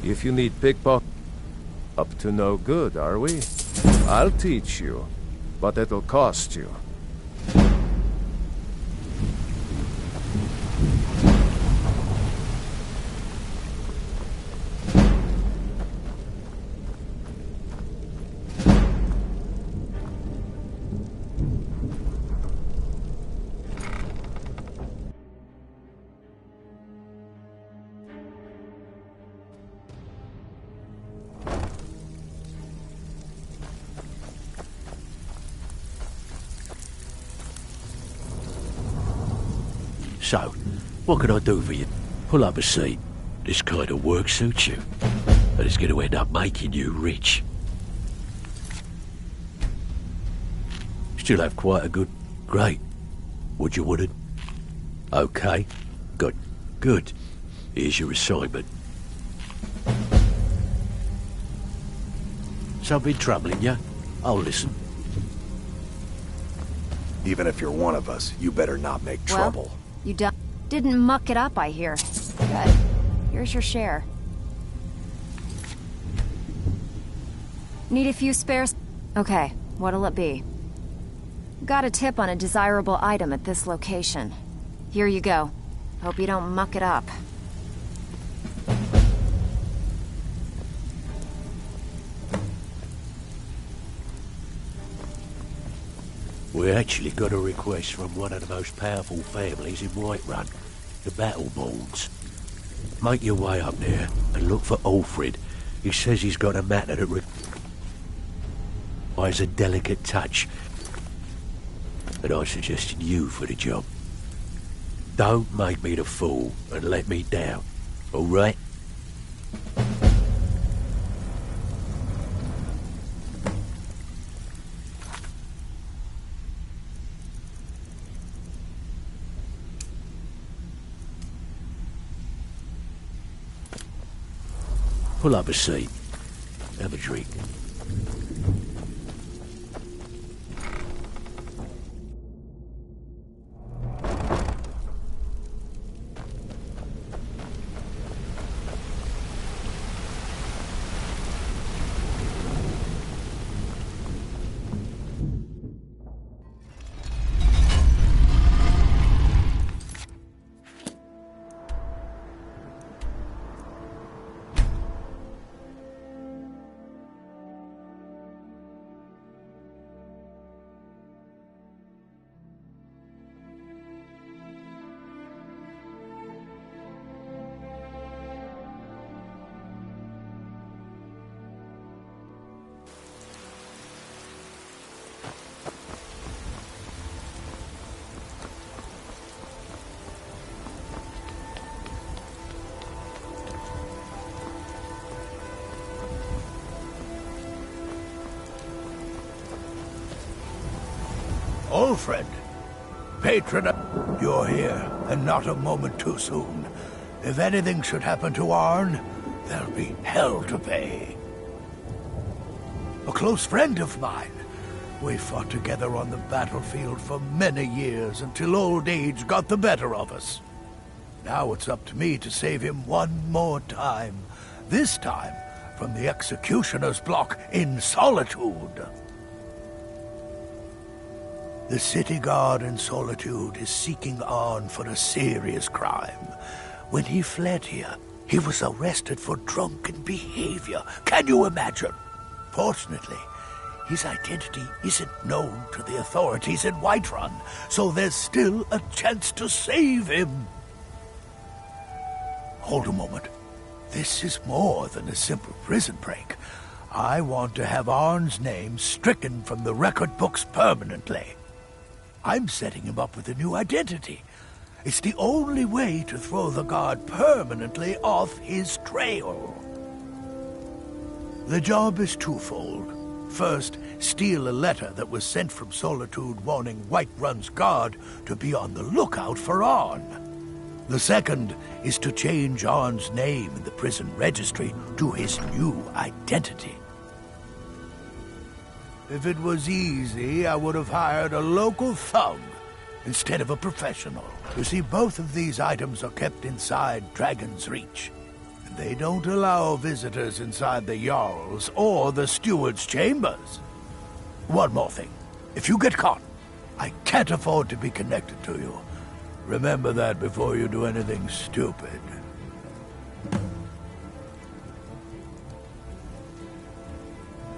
If you need pickpocket, up to no good, are we? I'll teach you, but it'll cost you. So, what can I do for you? Pull up a seat. This kind of work suits you, and it's going to end up making you rich. Still have quite a good... Great. Would you, wouldn't? Okay. Good. Good. Here's your assignment. Something troubling you? I'll listen. Even if you're one of us, you better not make trouble. You didn't muck it up, I hear. Good. Here's your share. Need a few spares? Okay, what'll it be? Got a tip on a desirable item at this location. Here you go. Hope you don't muck it up. We actually got a request from one of the most powerful families in Whiterun, the Battleborns. Make your way up there and look for Alfred. He says he's got a matter that requires a delicate touch. And I suggested you for the job. Don't make me the fool and let me down, all right? Pull up a seat. Have a drink. Alfred, patron, you're here, and not a moment too soon. If anything should happen to Arn, there'll be hell to pay. A close friend of mine. We fought together on the battlefield for many years until old age got the better of us. Now it's up to me to save him one more time. This time from the executioner's block in Solitude. The city guard in Solitude is seeking Arn for a serious crime. When he fled here, he was arrested for drunken behavior. Can you imagine? Fortunately, his identity isn't known to the authorities in Whiterun, so there's still a chance to save him. Hold a moment. This is more than a simple prison break. I want to have Arn's name stricken from the record books permanently. I'm setting him up with a new identity. It's the only way to throw the guard permanently off his trail. The job is twofold. First, steal a letter that was sent from Solitude warning Whiterun's guard to be on the lookout for Arn. The second is to change Arn's name in the prison registry to his new identity. If it was easy, I would have hired a local thug instead of a professional. You see, both of these items are kept inside Dragon's Reach. They don't allow visitors inside the Jarl's or the Steward's chambers. One more thing. If you get caught, I can't afford to be connected to you. Remember that before you do anything stupid.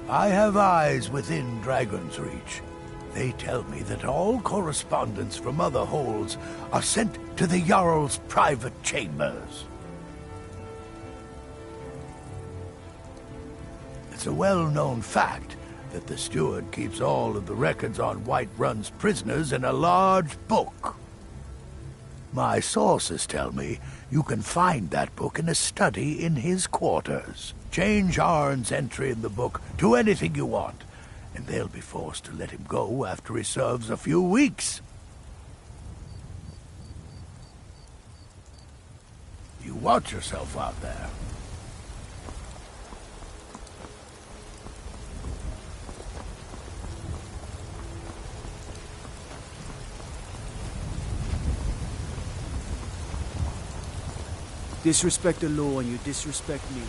I have eyes within Dragon's Reach. They tell me that all correspondence from other holds are sent to the Jarl's private chambers. It's a well-known fact that the steward keeps all of the records on Whiterun's prisoners in a large book. My sources tell me you can find that book in a study in his quarters. Change Arn's entry in the book to anything you want, and they'll be forced to let him go after he serves a few weeks. You watch yourself out there. Disrespect the law and you disrespect me.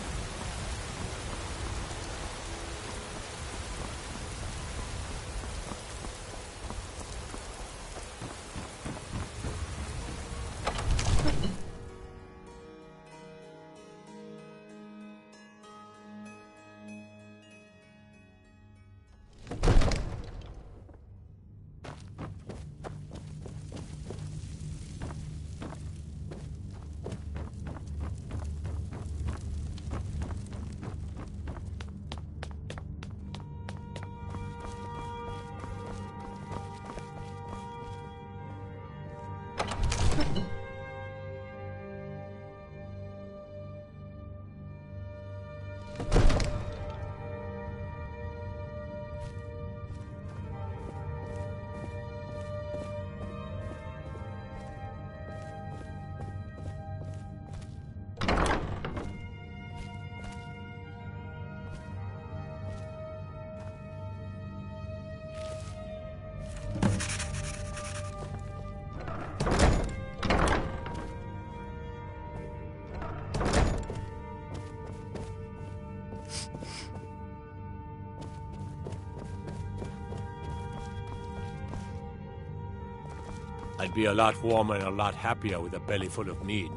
I'd be a lot warmer and a lot happier with a belly full of meat.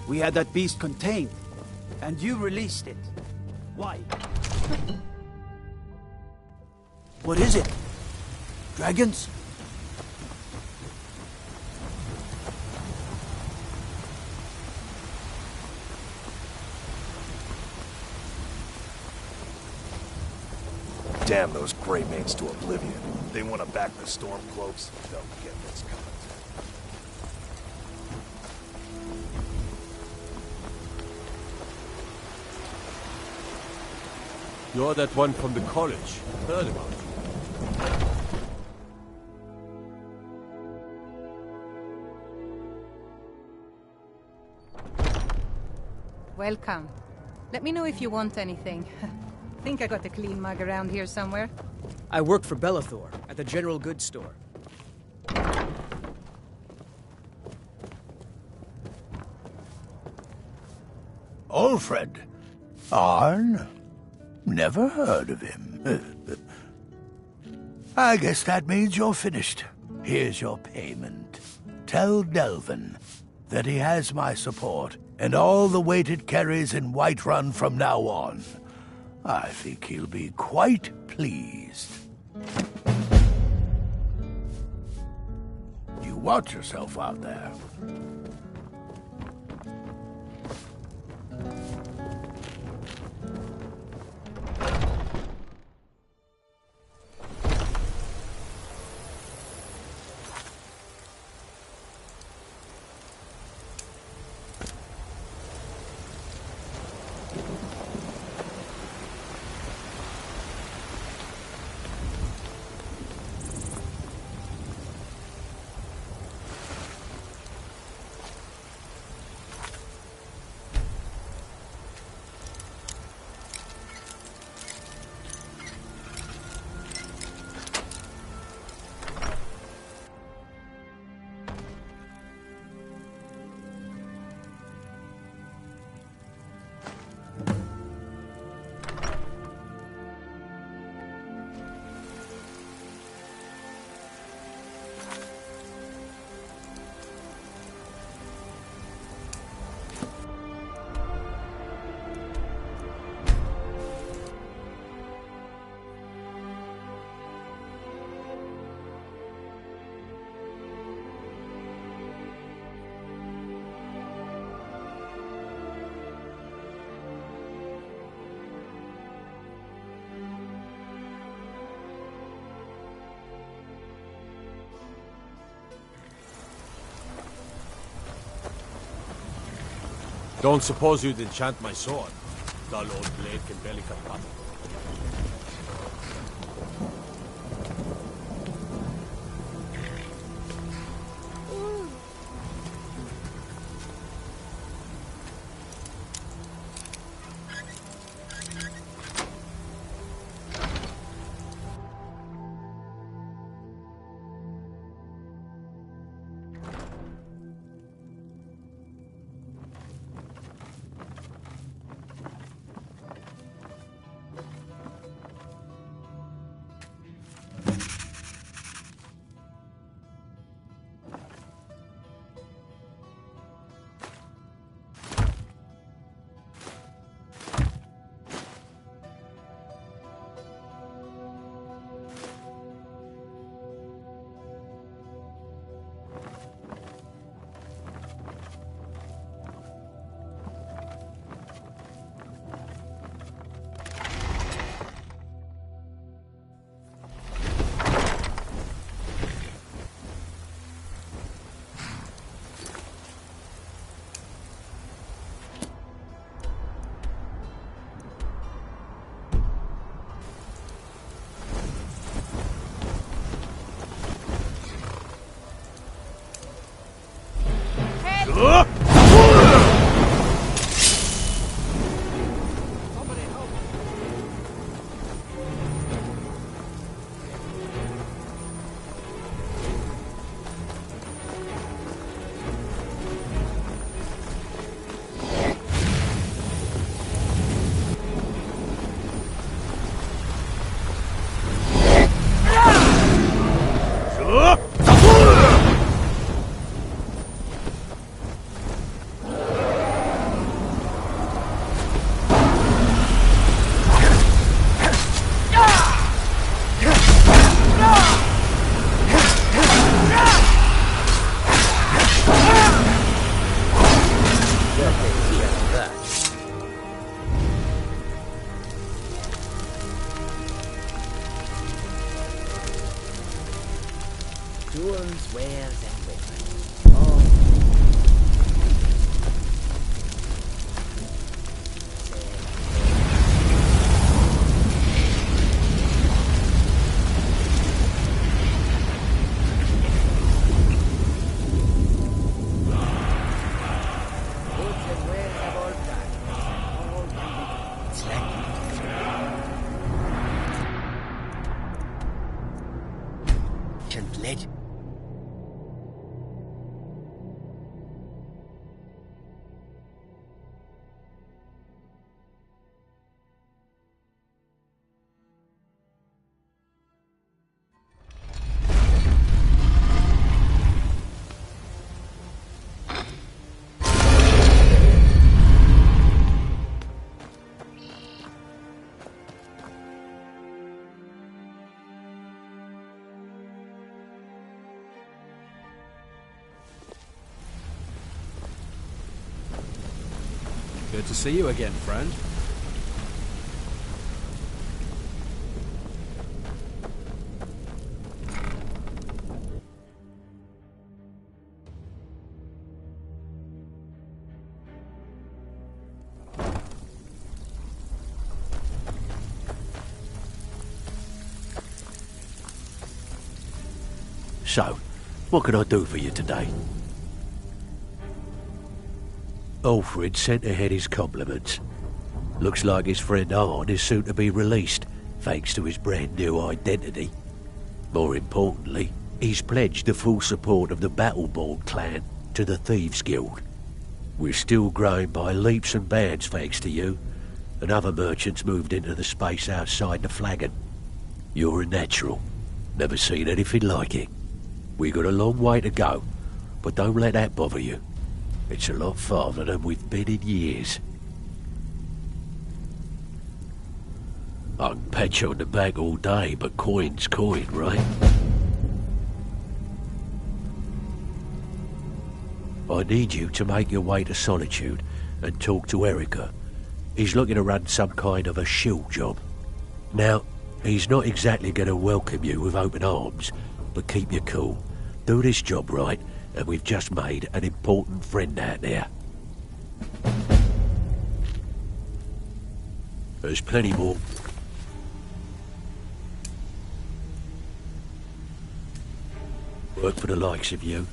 We had that beast contained, and you released it. Why? What is it? Dragons? Damn those Grey Manes to oblivion. They want to back the Stormcloaks. They'll get what's coming. You're that one from the college. Heard about you. Welcome. Let me know if you want anything. Think I got a clean mug around here somewhere? I work for Bellathor at the general goods store. Alfred. Arn? Never heard of him. I guess that means you're finished. Here's your payment. Tell Delvin that he has my support and all the weight it carries in Whiterun from now on. I think he'll be quite pleased. You watch yourself out there. Don't suppose you'd enchant my sword? Dull old blade can barely cut butter. Jewels, wares, and weapons. All goods and wares of all kinds. All can be ancient legend. Good to see you again, friend. So, what can I do for you today? Alfred sent ahead his compliments. Looks like his friend Arn is soon to be released, thanks to his brand new identity. More importantly, he's pledged the full support of the Battleborn clan to the Thieves Guild. We're still growing by leaps and bounds thanks to you, and other merchants moved into the space outside the flagon. You're a natural. Never seen anything like it. We got a long way to go, but don't let that bother you. It's a lot farther than we've been in years. I can pat you on the back all day, but coin's coin, right? I need you to make your way to Solitude and talk to Erica. He's looking to run some kind of a shield job. Now, he's not exactly going to welcome you with open arms, but keep your cool. Do this job right, and we've just made an important friend out there. There's plenty more. Work for the likes of you.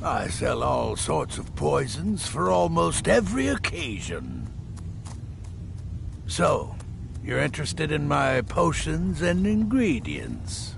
I sell all sorts of poisons for almost every occasion. So, you're interested in my potions and ingredients?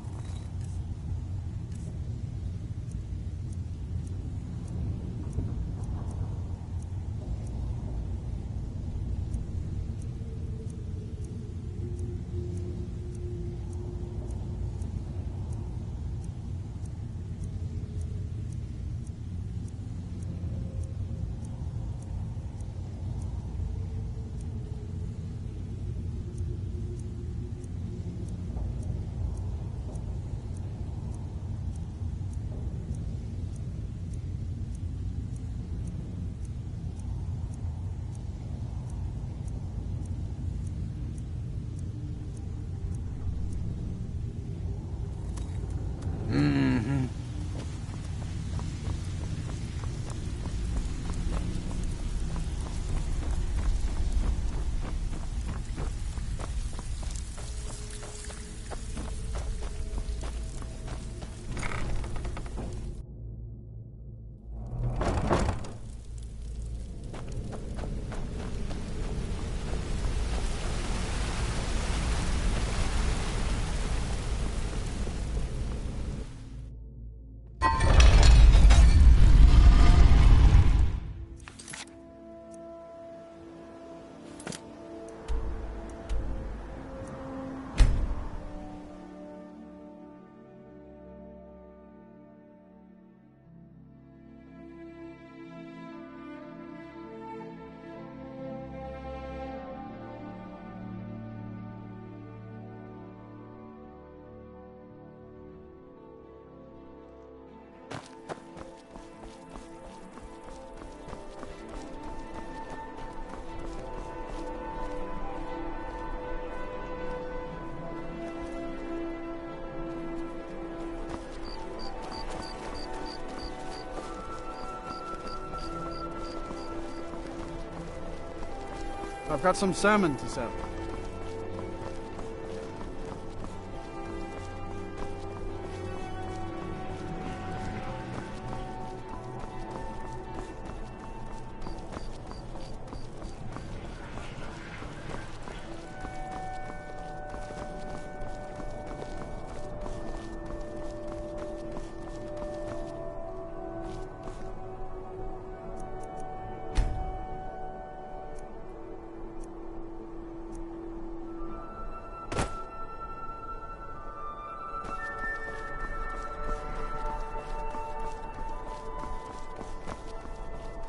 I've got some salmon to sell.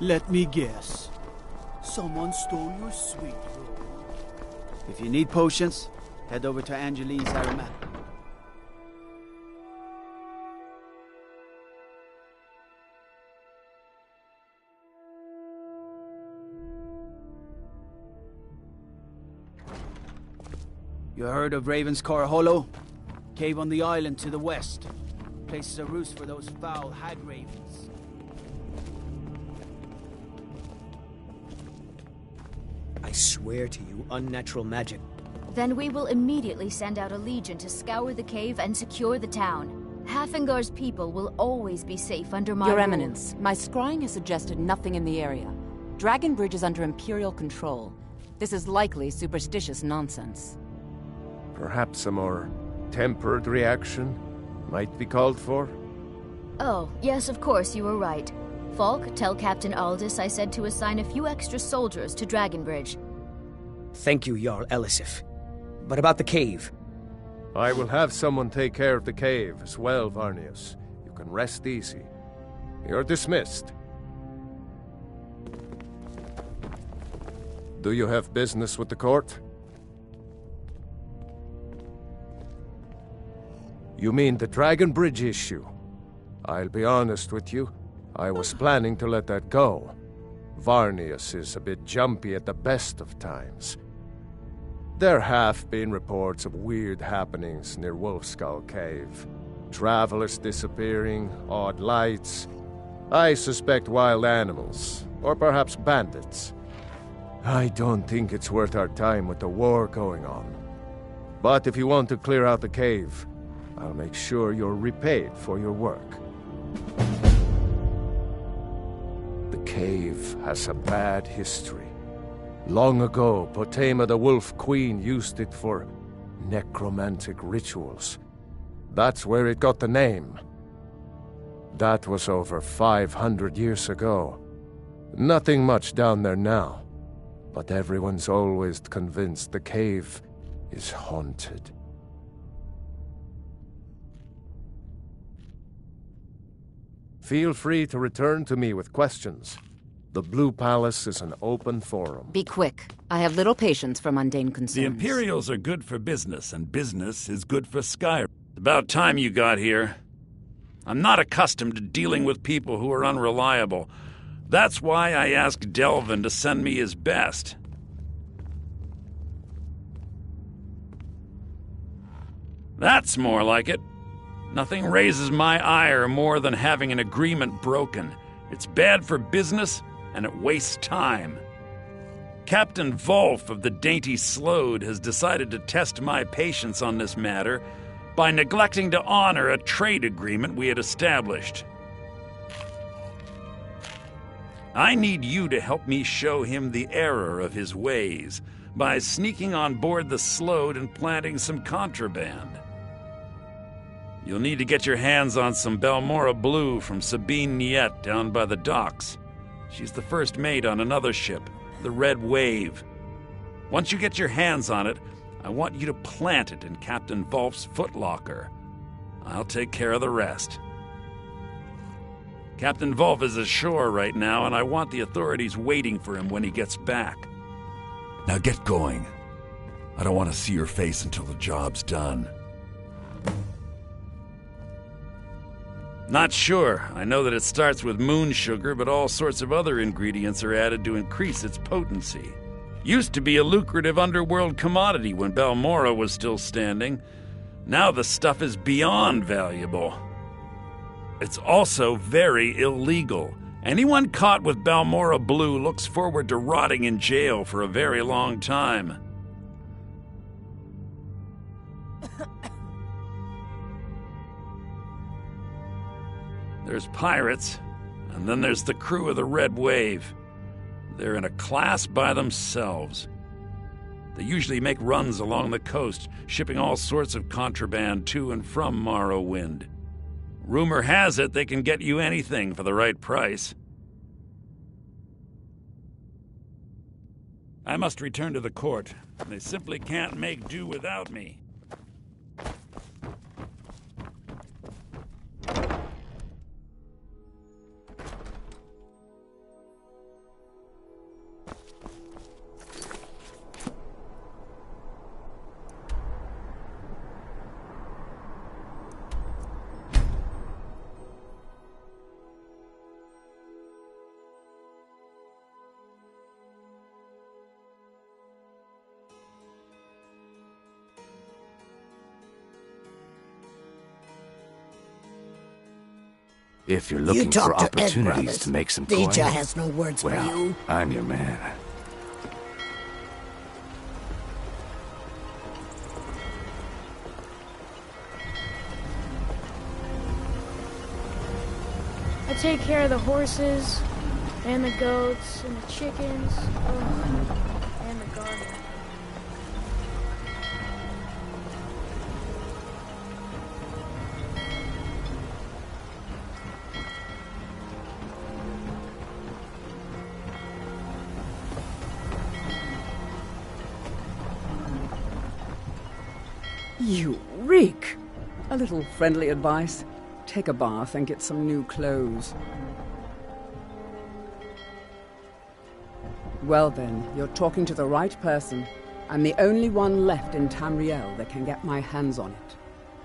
Let me guess. Someone stole your sweet roll. If you need potions, head over to Angeline's aromatic. You heard of Ravenscar Hollow? Cave on the island to the west. Places a roost for those foul hag ravens. I swear to you, unnatural magic. Then we will immediately send out a legion to scour the cave and secure the town. Hafingar's people will always be safe under my Your rule. Eminence, my scrying has suggested nothing in the area. Dragon Bridge is under Imperial control. This is likely superstitious nonsense. Perhaps a more tempered reaction might be called for? Oh, yes, of course, you were right. Falk, tell Captain Aldous I said to assign a few extra soldiers to Dragonbridge. Thank you, Jarl Elisif. But about the cave? I will have someone take care of the cave as well, Varnius. You can rest easy. You're dismissed. Do you have business with the court? You mean the Dragon Bridge issue? I'll be honest with you. I was planning to let that go. Varnius is a bit jumpy at the best of times. There have been reports of weird happenings near Wolfskull Cave. Travelers disappearing, odd lights. I suspect wild animals, or perhaps bandits. I don't think it's worth our time with the war going on. But if you want to clear out the cave, I'll make sure you're repaid for your work. The cave has a bad history. Long ago, Potema the Wolf Queen used it for necromantic rituals. That's where it got the name. That was over 500 years ago. Nothing much down there now, but everyone's always convinced the cave is haunted. Feel free to return to me with questions. The Blue Palace is an open forum. Be quick. I have little patience for mundane concerns. The Imperials are good for business, and business is good for Skyrim. It's about time you got here. I'm not accustomed to dealing with people who are unreliable. That's why I asked Delvin to send me his best. That's more like it. Nothing raises my ire more than having an agreement broken. It's bad for business, and it wastes time. Captain Volf of the Dainty Slode has decided to test my patience on this matter by neglecting to honor a trade agreement we had established. I need you to help me show him the error of his ways by sneaking on board the Slode and planting some contraband. You'll need to get your hands on some Balmora Blue from Sabine Niet down by the docks. She's the first mate on another ship, the Red Wave. Once you get your hands on it, I want you to plant it in Captain Volf's footlocker. I'll take care of the rest. Captain Volf is ashore right now, and I want the authorities waiting for him when he gets back. Now get going. I don't want to see your face until the job's done. Not sure. I know that it starts with moon sugar, but all sorts of other ingredients are added to increase its potency. Used to be a lucrative underworld commodity when Balmora was still standing. Now the stuff is beyond valuable. It's also very illegal. Anyone caught with Balmora Blue looks forward to rotting in jail for a very long time. There's pirates, and then there's the crew of the Red Wave. They're in a class by themselves. They usually make runs along the coast, shipping all sorts of contraband to and from Morrowind. Rumor has it they can get you anything for the right price. I must return to the court. They simply can't make do without me. If you're looking for opportunities to make some coin, Deja has no words for you. I'm your man. I take care of the horses, and the goats, and the chickens, and the garden. You reek! A little friendly advice. Take a bath and get some new clothes. Well then, you're talking to the right person. I'm the only one left in Tamriel that can get my hands on it.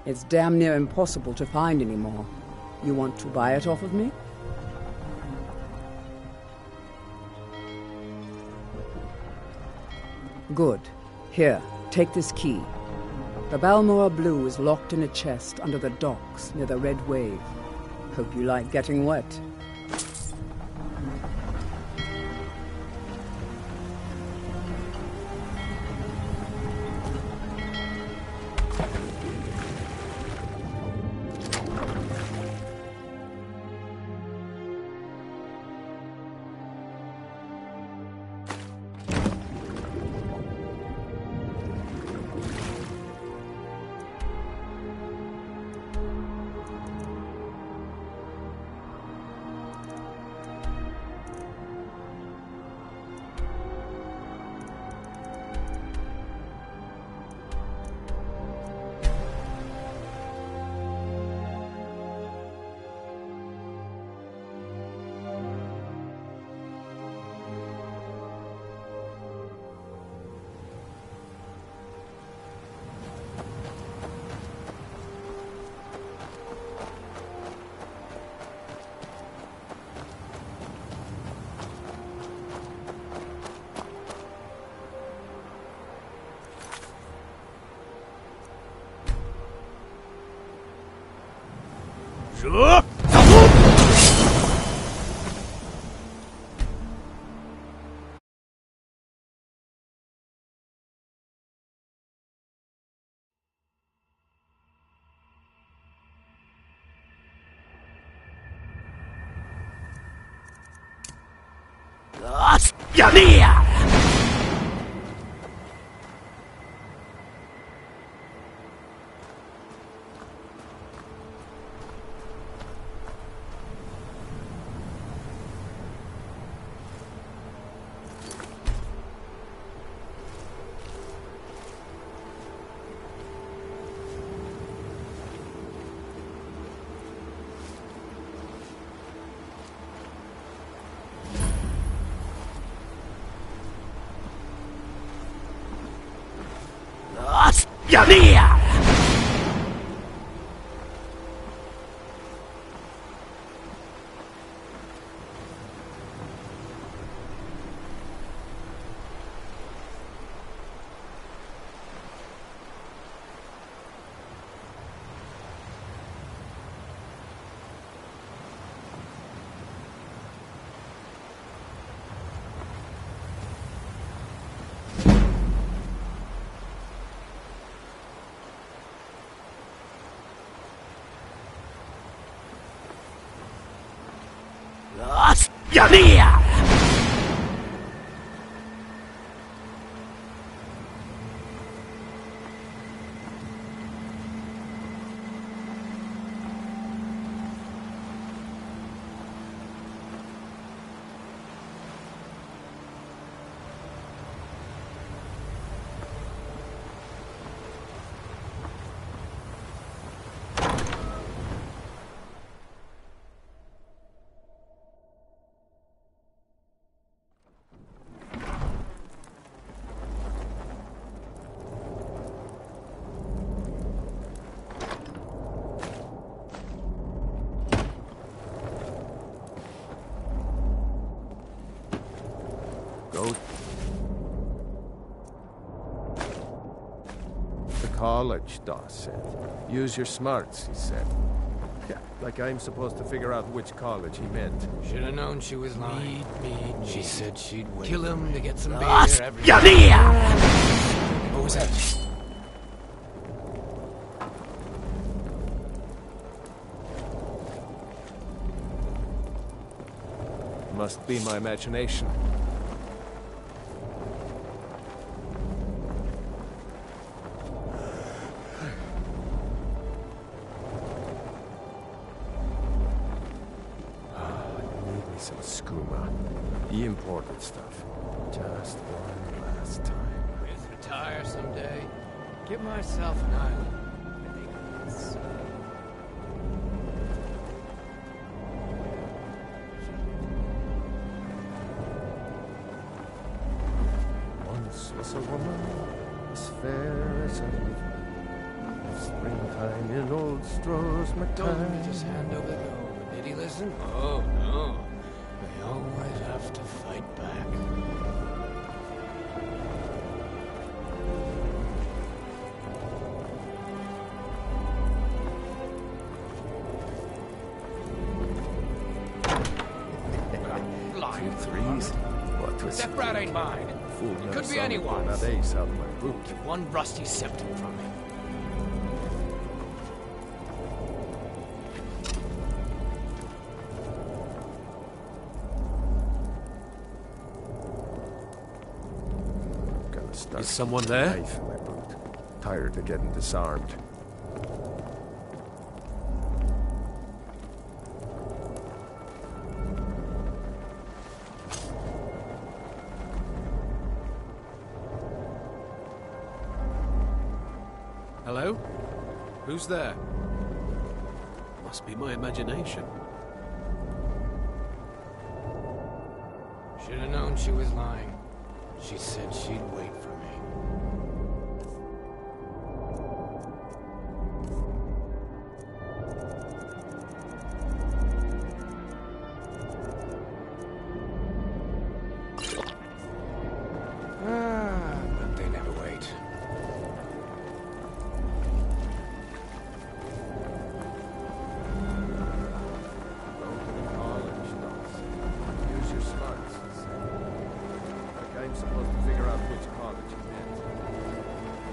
It's damn near impossible to find anymore. You want to buy it off of me? Good. Here, take this key. The Balmora Blue is locked in a chest under the docks near the Red Wave. Hope you like getting wet. College, Dawes said. Use your smarts, he said. Yeah, like I'm supposed to figure out which college he meant. Should have known she was lying. She said she'd wait. kill him to get some beer every What was that? Must be my imagination. Some skooma. The imported stuff. Just one last time. Just retire someday. Give myself an island. Once was a woman as fair as a Springtime in old Strosma Don't let me just hand over the gold. Did he listen? Oh, no. We always have to fight back. Two threes? What was That brat ain't mine. Fool It never could saw be me anyone. pull that ace out of my boot. Get one rusty septum from me. Gonna start Is someone keeping a there? knife in my boot. Tired of getting disarmed. Hello? Who's there? Must be my imagination. Should have known she was lying. She said she'd wait for me. But they never wait. Use your smarts. Like I'm supposed to figure out which college you meant.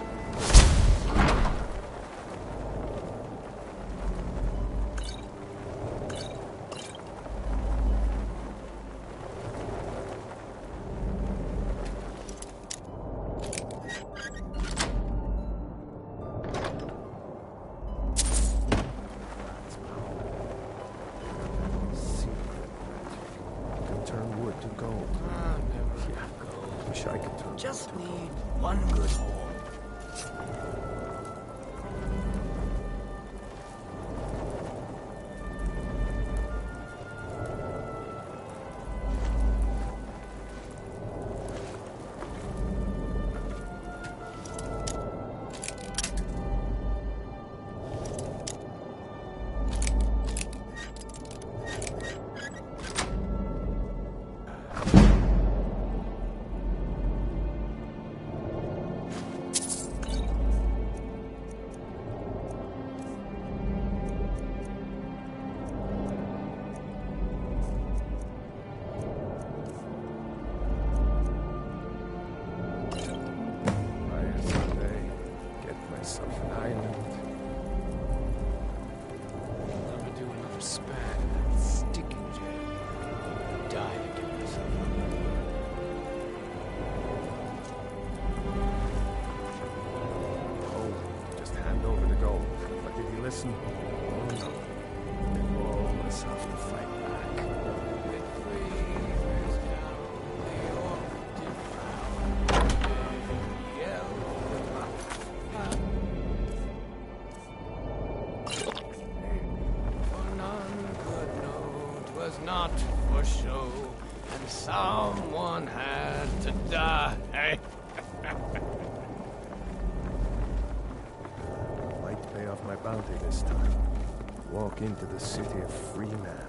Can turn wood to gold. Wish I could turn. Just need one good haul. Someday, get myself an island. Never do another span in that sticking jail. Die to get myself Oh, just hand over the gold. But did he listen? Oh no. They always have to fight back. For none could know 'twas not for show, and someone had to die. Might pay off my bounty this time. Walk into the city a free man.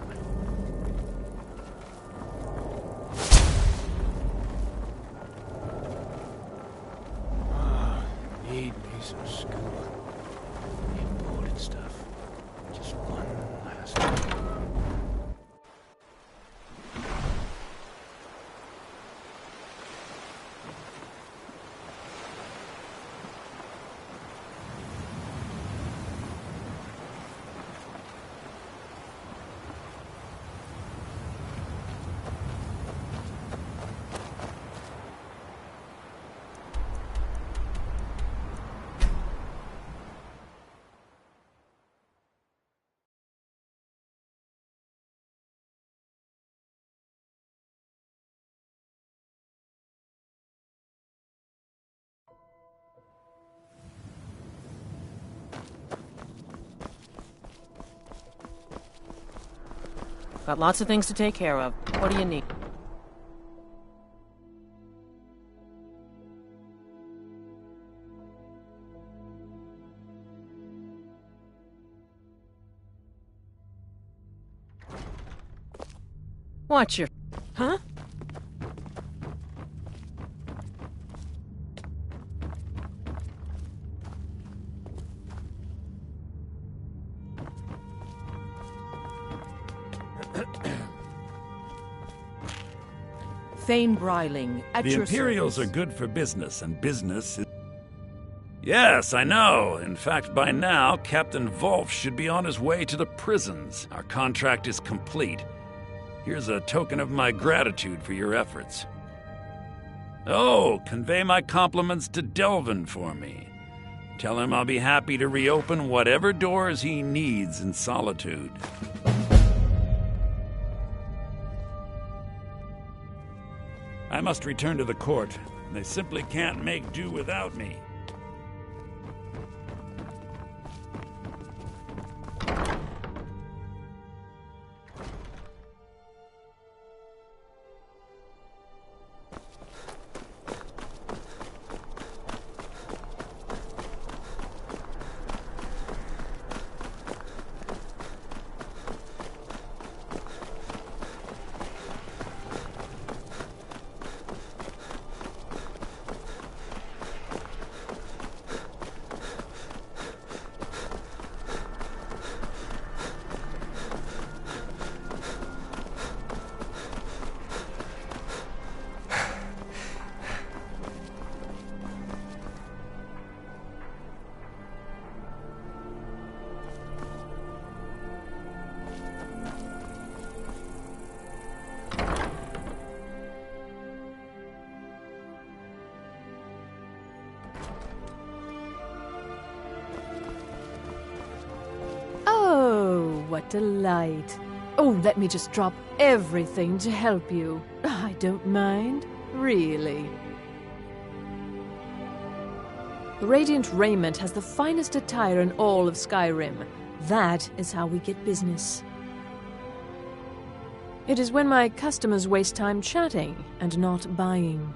Need me some scuba. Imported stuff. Just one last one. Got lots of things to take care of. What do you need? Watch your... Huh? Thane Bryling, at the your Imperials service. are good for business, and business is... Yes, I know. In fact, by now, Captain Wolf should be on his way to the prisons. Our contract is complete. Here's a token of my gratitude for your efforts. Oh, convey my compliments to Delvin for me. Tell him I'll be happy to reopen whatever doors he needs in Solitude. I must return to the court. They simply can't make do without me. What delight. Oh, let me just drop everything to help you. I don't mind, really. The Radiant Raiment has the finest attire in all of Skyrim. That is how we get business. It is when my customers waste time chatting and not buying.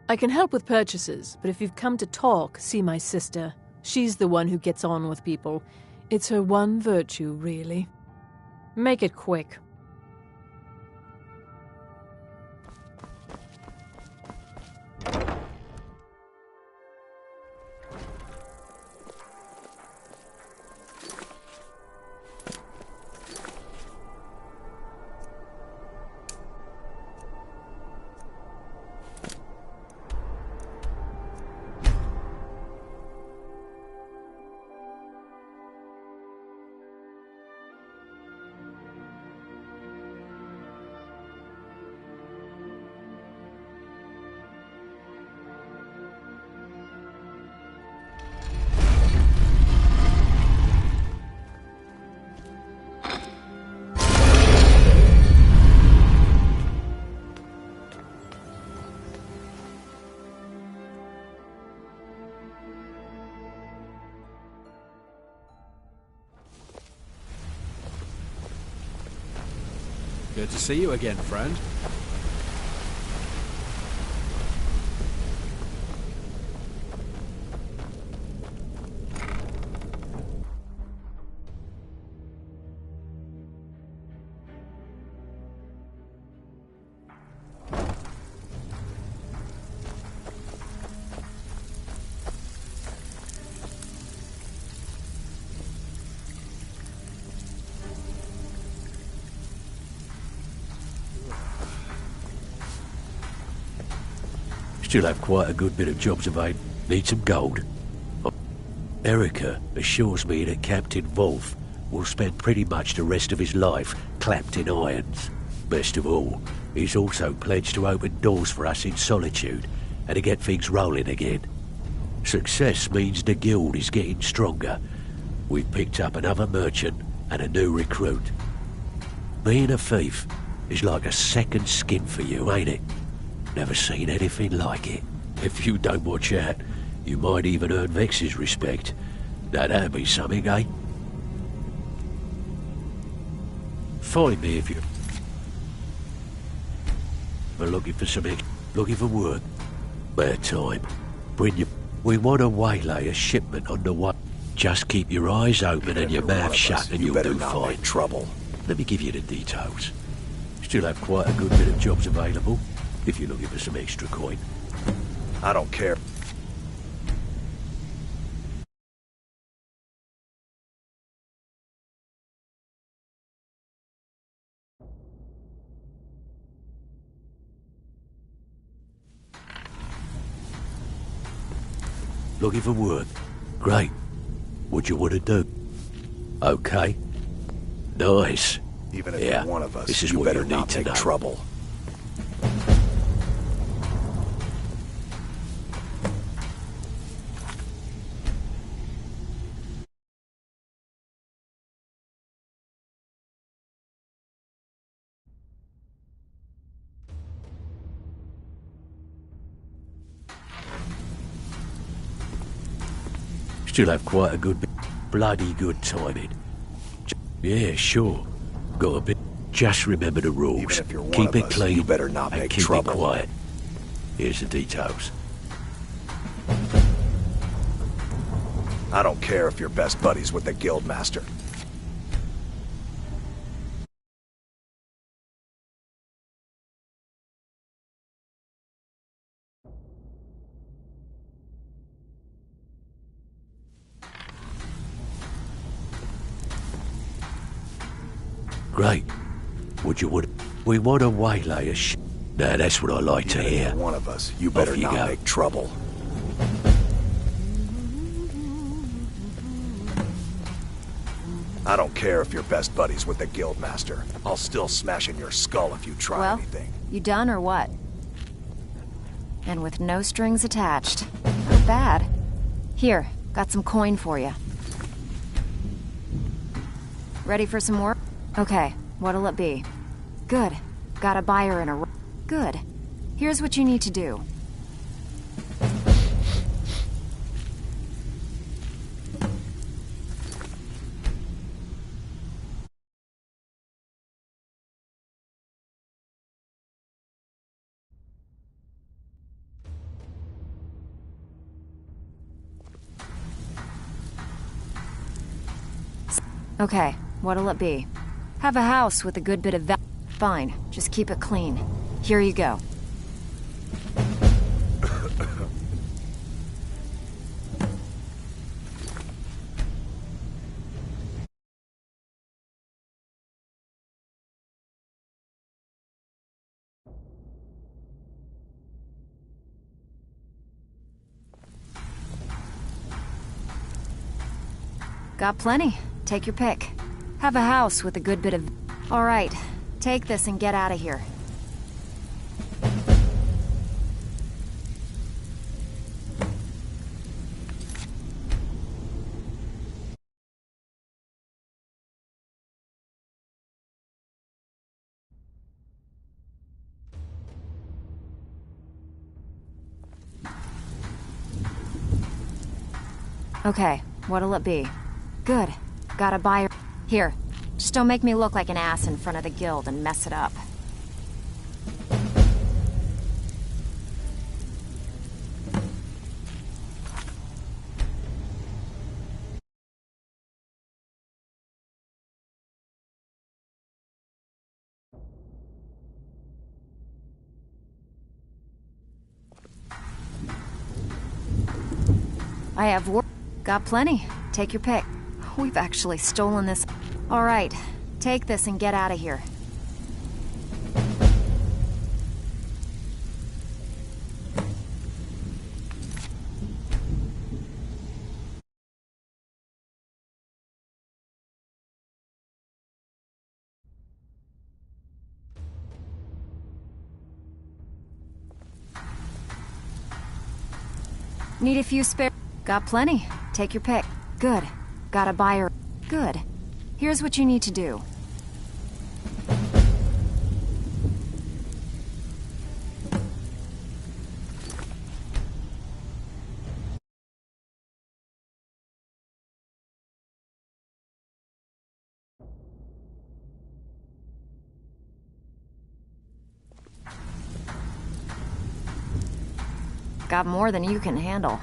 I can help with purchases, but if you've come to talk, see my sister. She's the one who gets on with people. It's her one virtue, really. Make it quick. Good to see you again, friend. Still have quite a good bit of jobs available. Need some gold. Erica assures me that Captain Wolf will spend pretty much the rest of his life clapped in irons. Best of all, he's also pledged to open doors for us in Solitude and to get things rolling again. Success means the guild is getting stronger. We've picked up another merchant and a new recruit. Being a thief is like a second skin for you, ain't it? Never seen anything like it. If you don't watch out, you might even earn Vex's respect. Now that'd be something, eh? Find me if you're looking for something, looking for work. Bad time. Bring you. We want to waylay a shipment on the way. Just keep your eyes open and your mouth shut and you'll better do not fine. make trouble. Let me give you the details. Still have quite a good bit of jobs available, if you're looking for some extra coin. I don't care. Looking for work? Great. What you want to do? Okay. Nice. Even if yeah, you're one of us, this is you what better you need not to make know. trouble. Still have quite a good bit. Bloody good timing. Yeah, sure. Got a bit. Just remember the rules. Even if you're one Keep of it us, clean you better not and make keep trouble. it quiet. Here's the details. I don't care if you're best buddies with the Guildmaster. Great. What you want? We want to waylay a Now that's what I like to Even if hear. you're one of us, you better Off you not go. make trouble. I don't care if you're best buddies with the Guildmaster. I'll still smash in your skull if you try anything. You done or what? And with no strings attached. Not bad. Here, got some coin for you. Ready for some more? Okay, what'll it be? Good. Got a buyer in a... Good. Here's what you need to do. Okay, what'll it be? Have a house with a good bit of Fine, just keep it clean. Here you go. Got plenty. Take your pick. Have a house with a good bit of... All right, take this and get out of here. Okay, what'll it be? Good. Got a buyer. Here, just don't make me look like an ass in front of the guild and mess it up. I have work. Got plenty. Take your pick. We've actually stolen this. All right, take this and get out of here. Need a few spare... Got plenty. Take your pick. Good. Got a buyer. Good. Here's what you need to do. Got more than you can handle.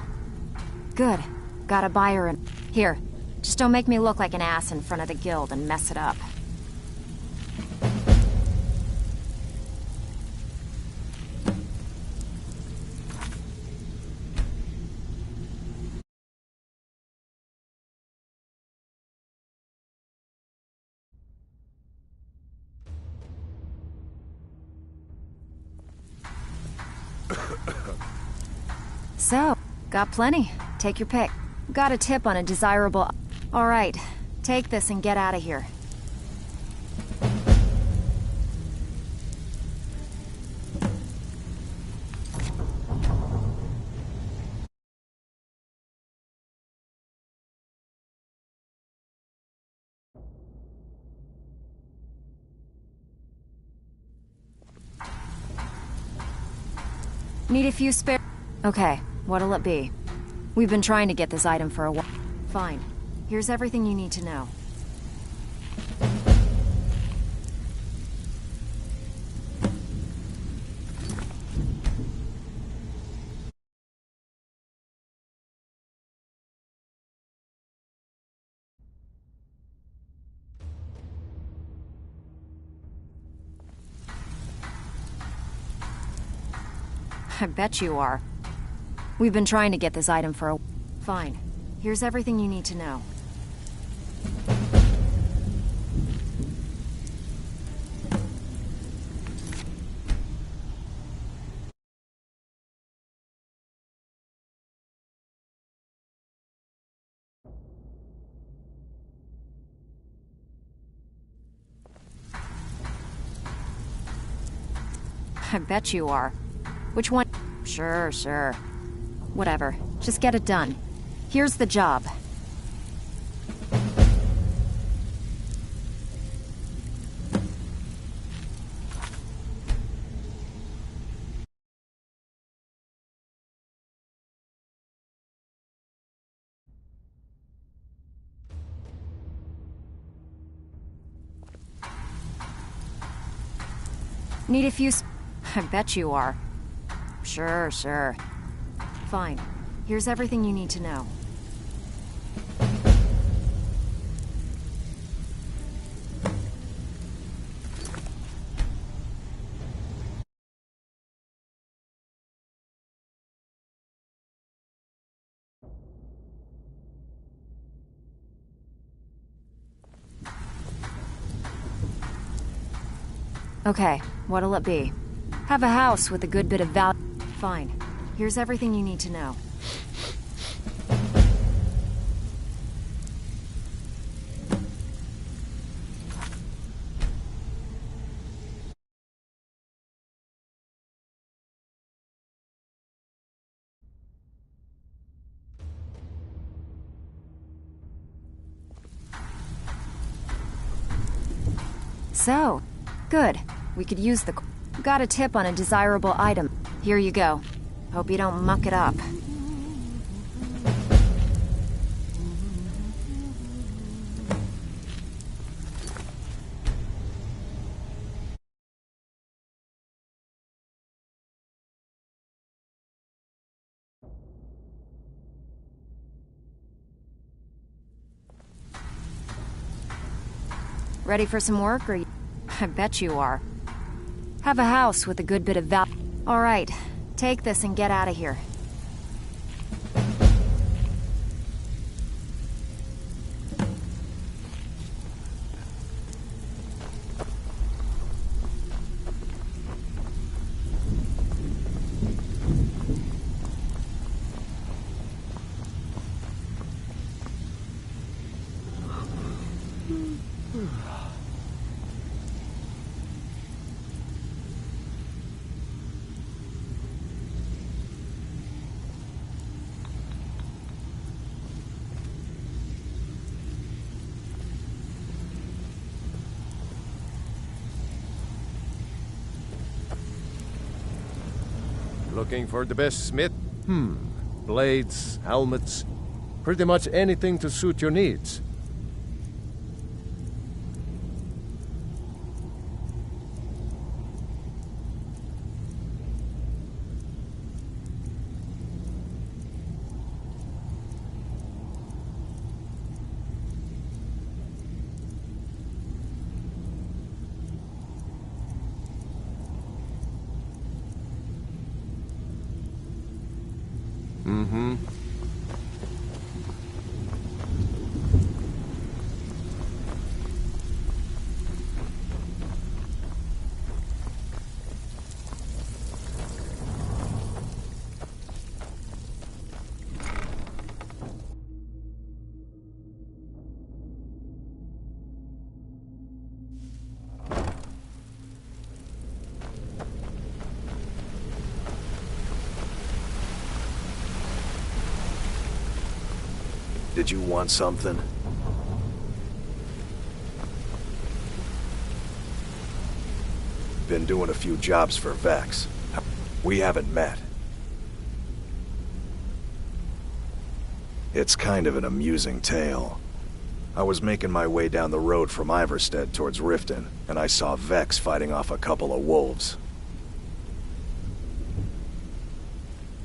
Good. Got a buyer in... Here, Just don't make me look like an ass in front of the guild and mess it up. So, got plenty. Take your pick. Got a tip on a desirable... Alright, take this and get out of here. Need a few spare... Okay, what'll it be? We've been trying to get this item for a while. Fine. Here's everything you need to know. I bet you are. We've been trying to get this item for a... Fine. Here's everything you need to know. I bet you are. Which one? Sure. Whatever. Just get it done. Here's the job. Need a few... I bet you are. Sure. Fine. Here's everything you need to know. Okay, what'll it be? Have a house with a good bit of value. Fine. Here's everything you need to know. So, good. We could use the... Got a tip on a desirable item. Here you go. Hope you don't muck it up. Ready for some work, or... I bet you are. Have a house with a good bit of value. All right, take this and get out of here. Looking for the best smith? Blades, helmets, pretty much anything to suit your needs. Mm-hmm. Did you want something? Been doing a few jobs for Vex. We haven't met. It's kind of an amusing tale. I was making my way down the road from Iverstead towards Riften, and I saw Vex fighting off a couple of wolves.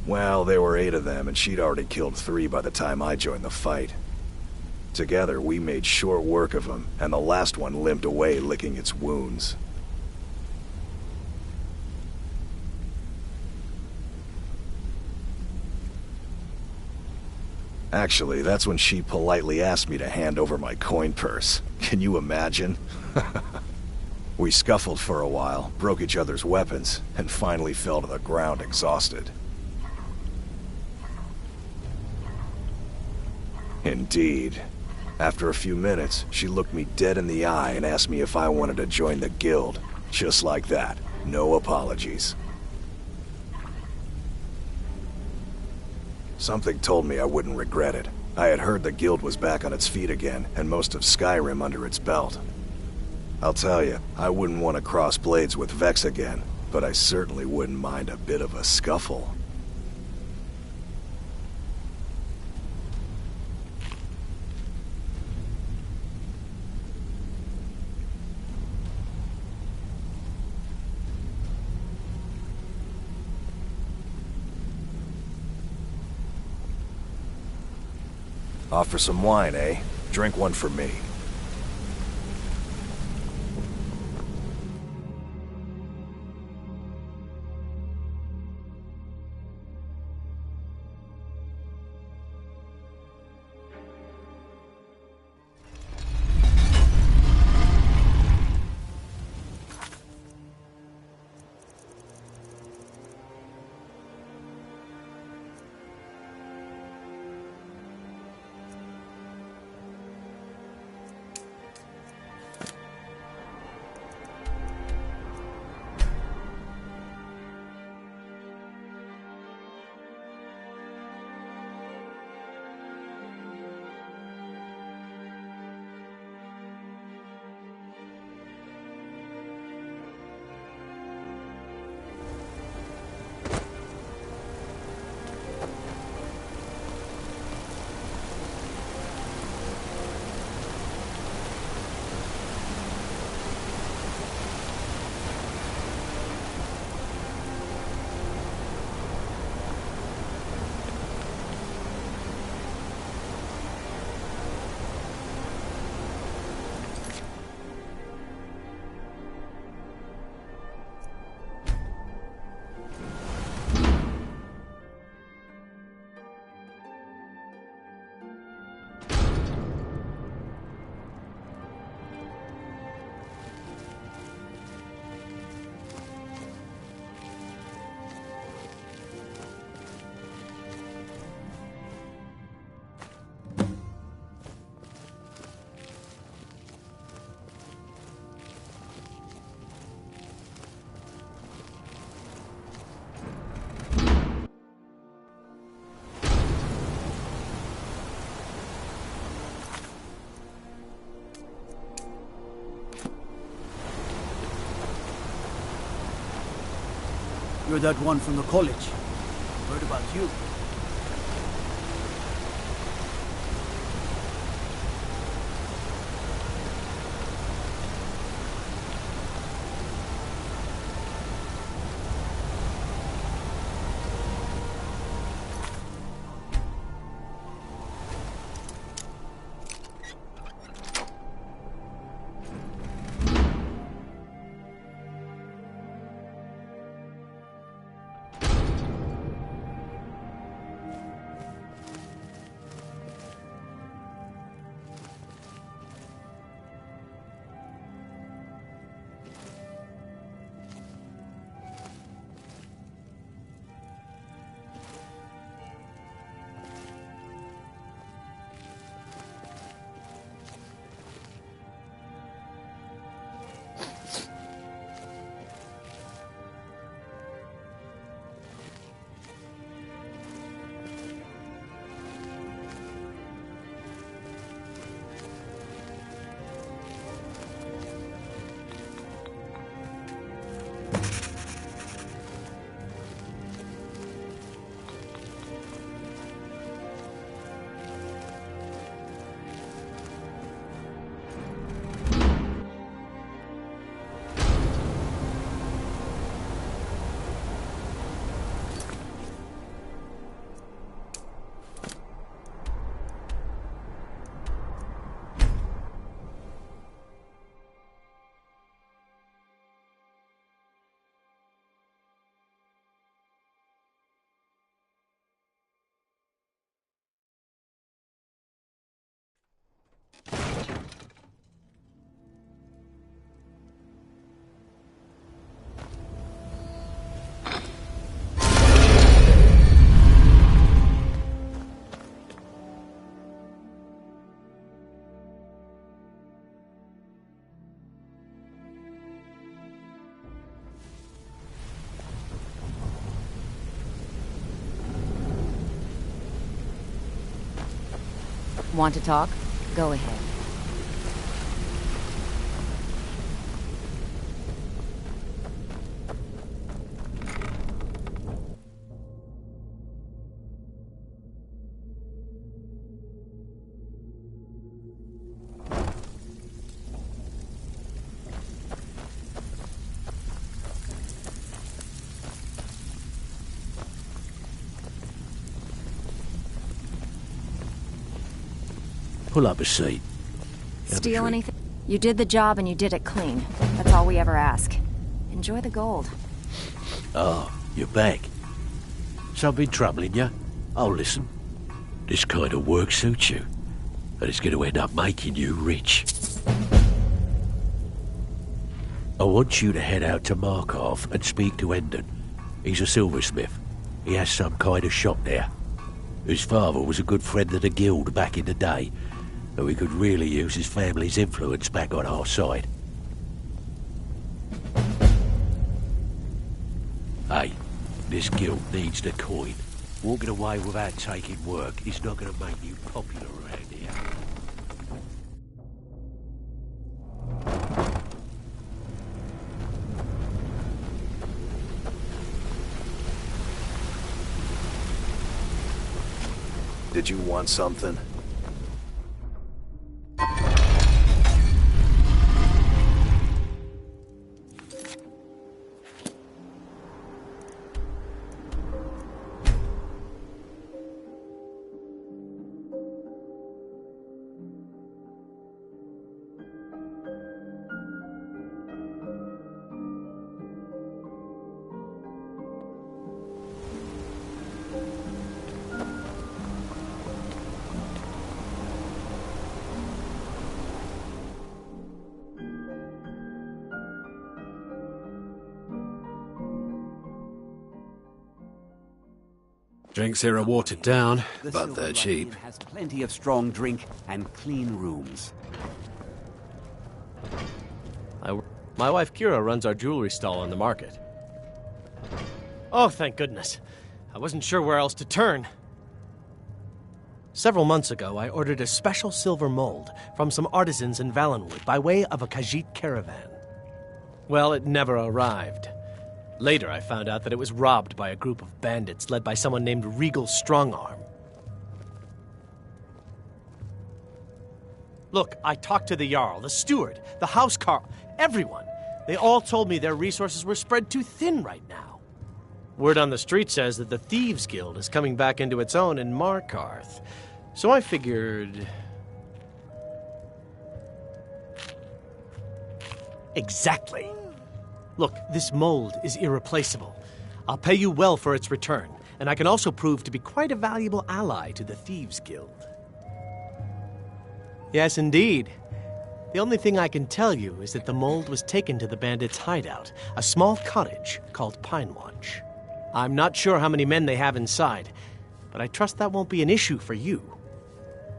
Well, there were 8 of them, and she'd already killed 3 by the time I joined the fight. Together, we made short work of them, and the last one limped away licking its wounds. Actually, that's when she politely asked me to hand over my coin purse. Can you imagine? We scuffled for a while, broke each other's weapons, and finally fell to the ground exhausted. Indeed. After a few minutes, she looked me dead in the eye and asked me if I wanted to join the guild. Just like that. No apologies. Something told me I wouldn't regret it. I had heard the guild was back on its feet again, and most of Skyrim under its belt. I'll tell you, I wouldn't want to cross blades with Vex again, but I certainly wouldn't mind a bit of a scuffle. Offer some wine, eh? Drink one for me. You're that one from the college. Heard about you. Want to talk? Go ahead. Pull up a seat. Steal anything? You did the job and you did it clean. That's all we ever ask. Enjoy the gold. Oh, you're back. Something troubling you? Oh, listen. This kind of work suits you. And it's going to end up making you rich. I want you to head out to Markov and speak to Endon. He's a silversmith. He has some kind of shop there. His father was a good friend of the guild back in the day, and we could really use his family's influence back on our side. Hey, this guild needs the coin. Walking away without taking work is not going to make you popular around here. Did you want something? Drinks here are watered down, but they're cheap. Has plenty of strong drink and clean rooms. My wife Kira runs our jewelry stall on the market. Oh, thank goodness. I wasn't sure where else to turn. Several months ago, I ordered a special silver mold from some artisans in Valenwood by way of a Khajiit caravan. Well, it never arrived. Later, I found out that it was robbed by a group of bandits led by someone named Regal Strongarm. Look, I talked to the Jarl, the steward, the housecarl, everyone. They all told me their resources were spread too thin right now. Word on the street says that the Thieves Guild is coming back into its own in Markarth. So I figured... Exactly. Look, this mold is irreplaceable. I'll pay you well for its return, and I can also prove to be quite a valuable ally to the Thieves Guild. Yes, indeed. The only thing I can tell you is that the mold was taken to the bandits' hideout, a small cottage called Pine Watch. I'm not sure how many men they have inside, but I trust that won't be an issue for you.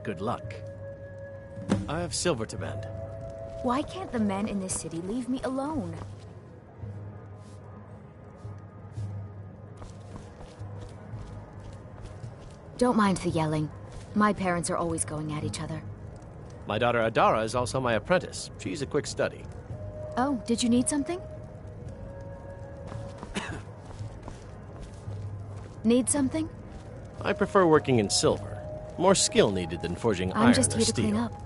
Good luck. I have silver to vend. Why can't the men in this city leave me alone? Don't mind the yelling. My parents are always going at each other. My daughter Adara is also my apprentice. She's a quick study. Oh, did you need something? Need something? I prefer working in silver. More skill needed than forging iron or steel. I'm just here to clean up.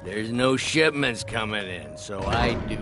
There's no shipments coming in, so I do.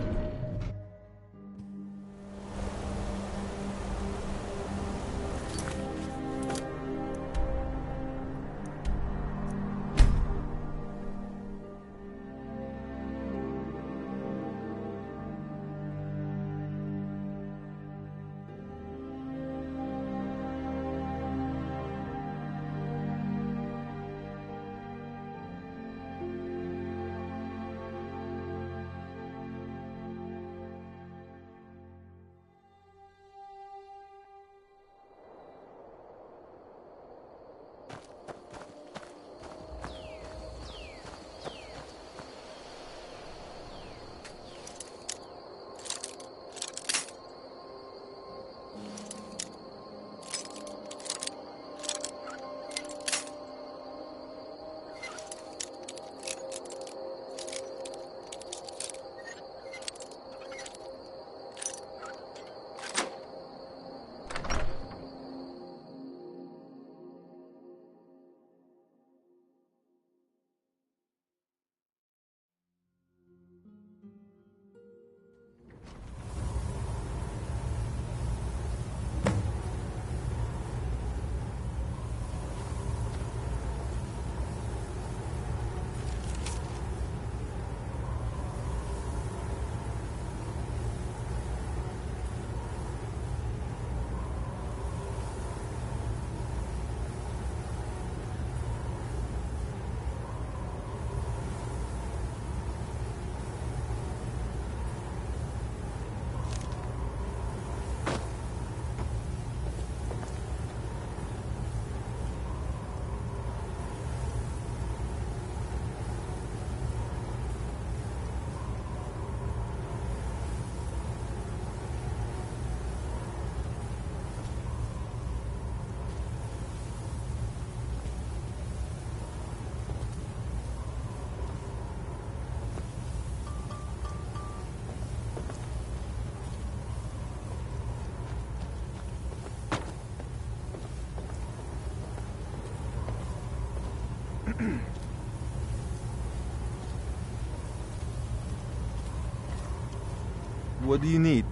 What do you need?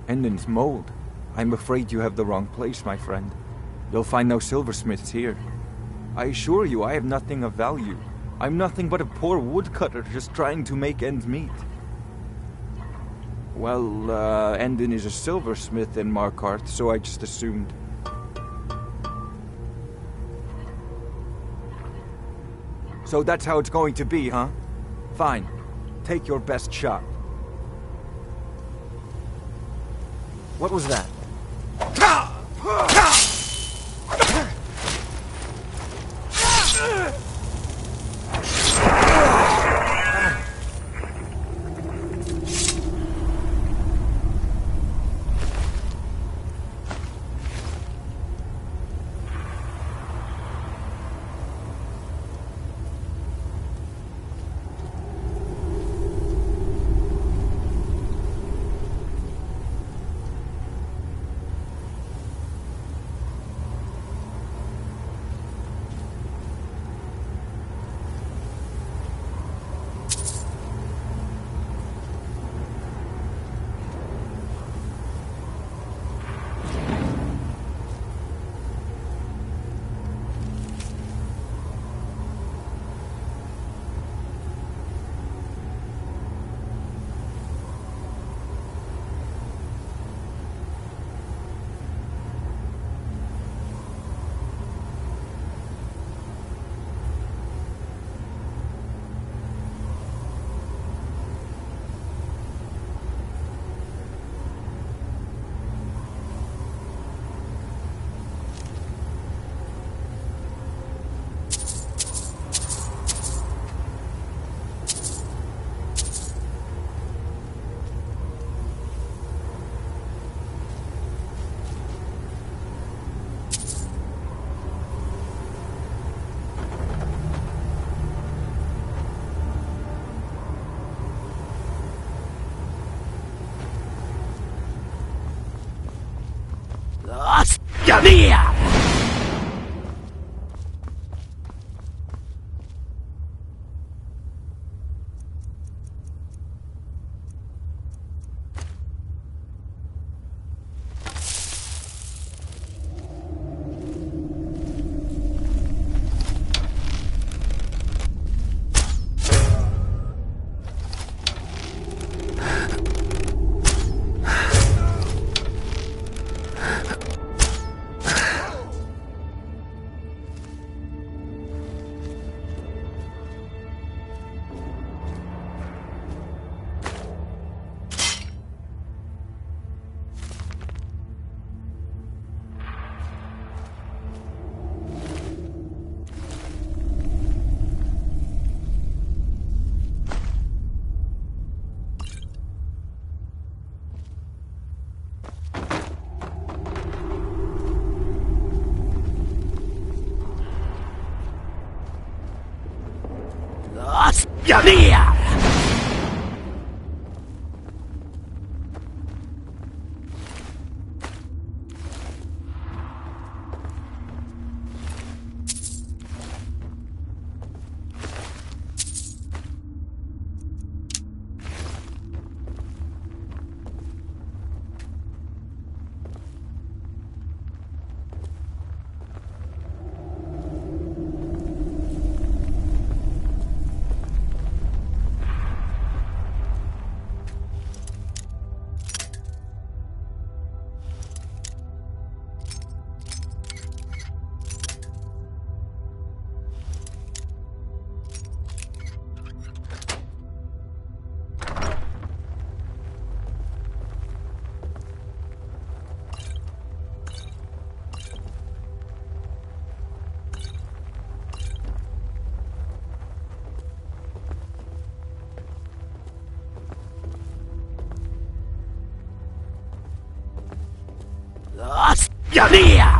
Endon's mold. I'm afraid you have the wrong place, my friend. You'll find no silversmiths here. I assure you, I have nothing of value. I'm nothing but a poor woodcutter just trying to make ends meet. Well, Endon is a silversmith in Markarth, so I just assumed. So that's how it's going to be, huh? Fine. Take your best shot. What was that? Mia! Mia! Mia!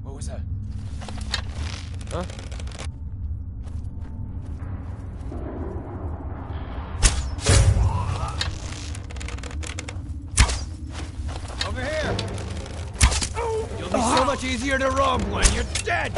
What was that? Huh? Over here! You'll be so much easier to rob when you're dead!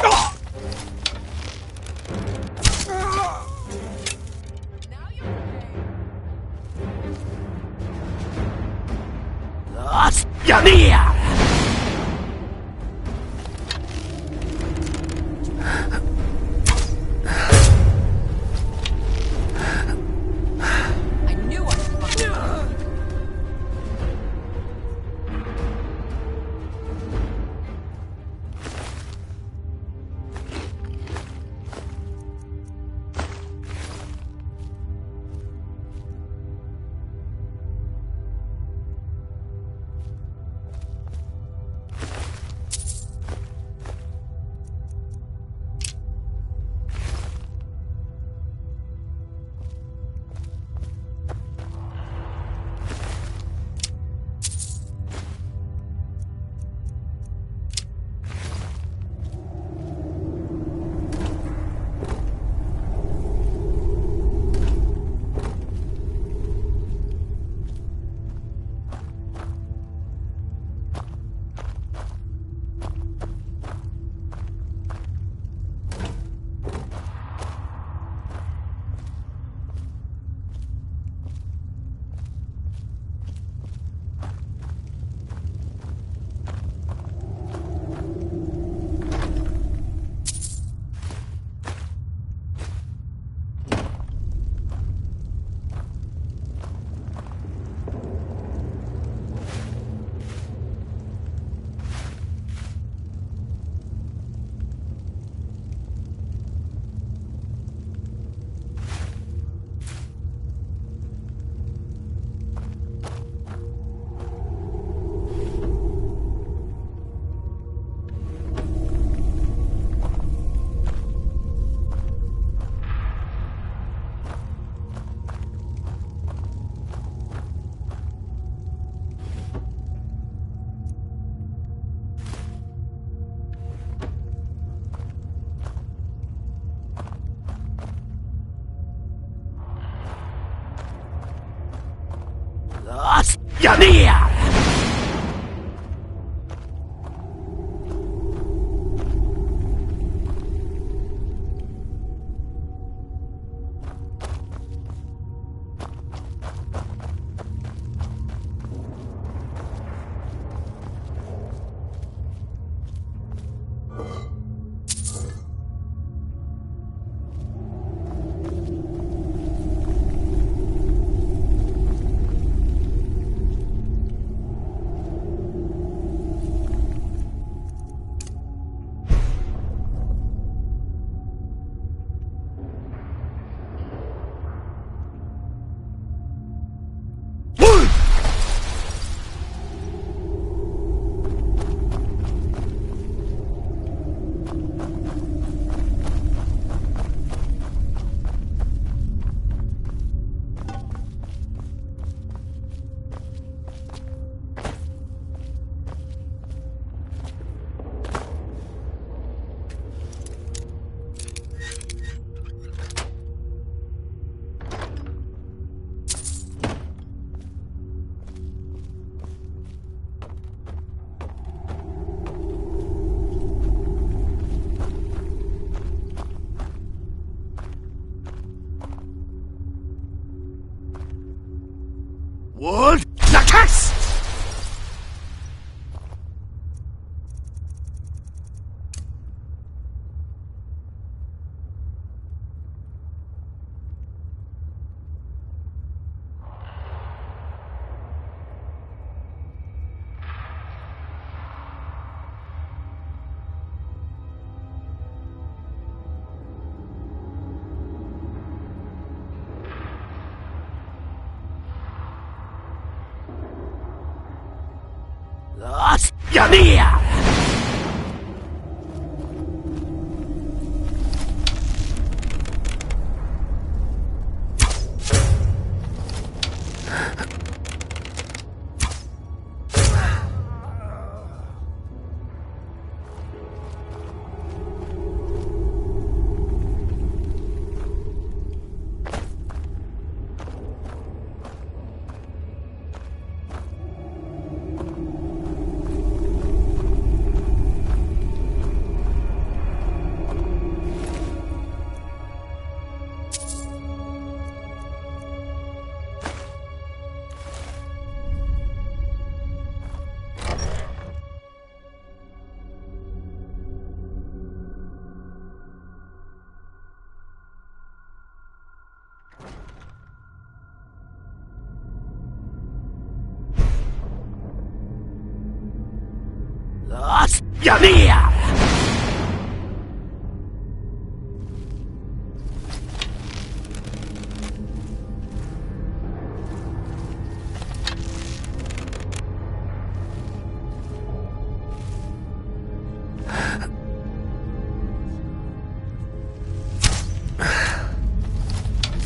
What? Nakas!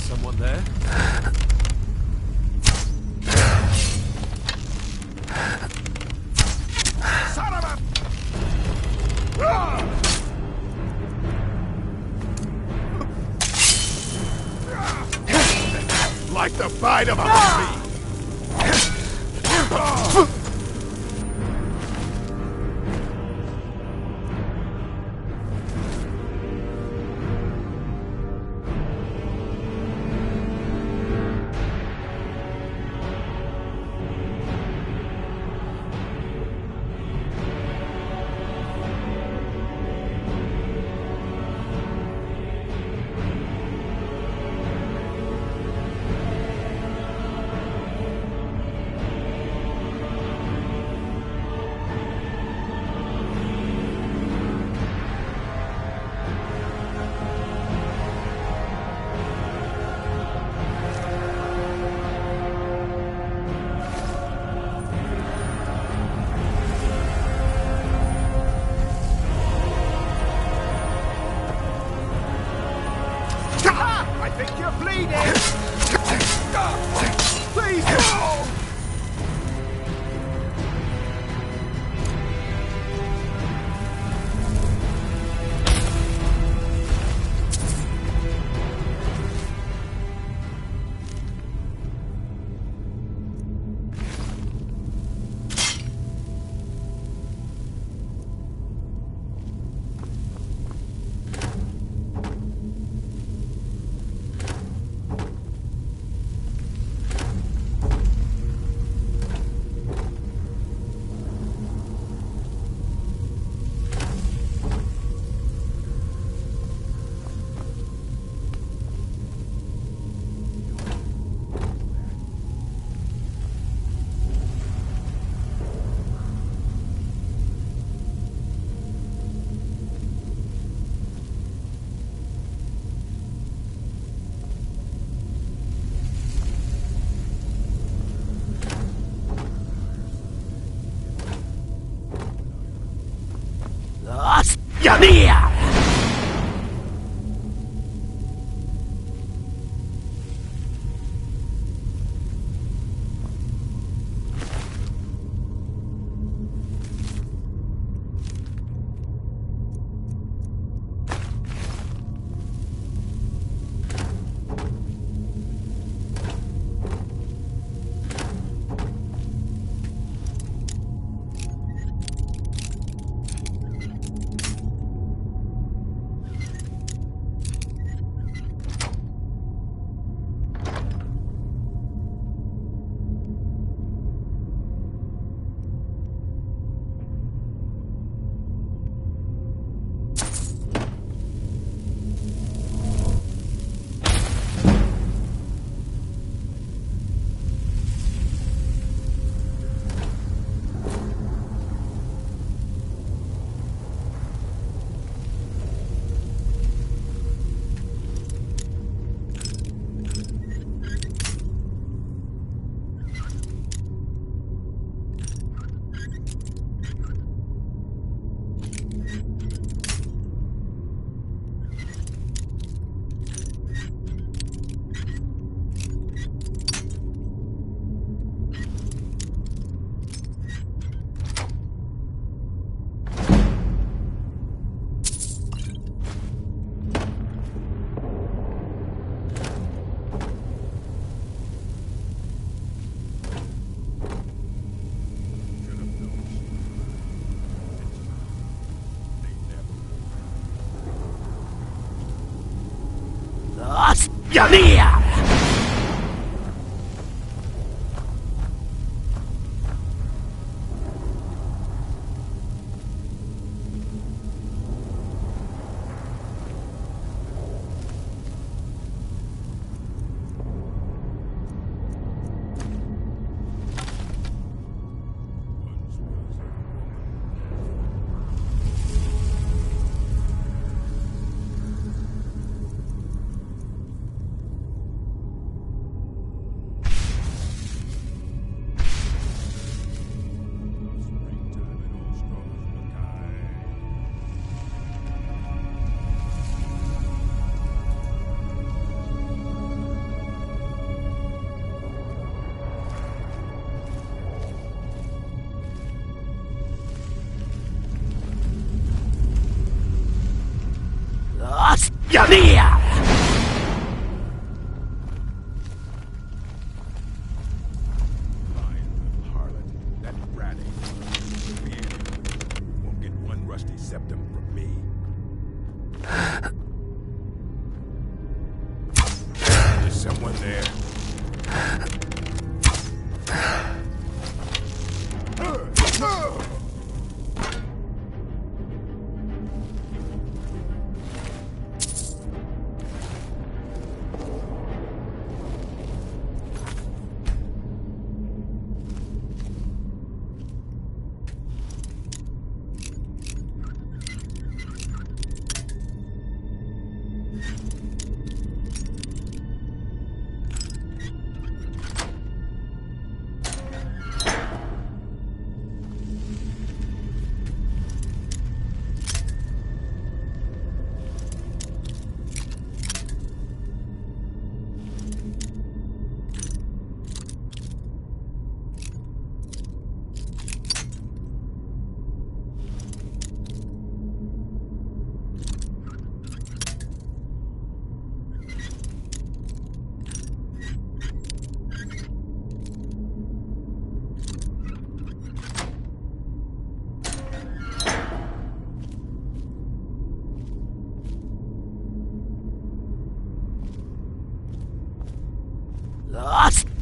Someone there? Son of a... Like the bite of a bee. I think you're bleeding! Please go! you there! You there! That rat won't get one rusty septum from me. There's someone there.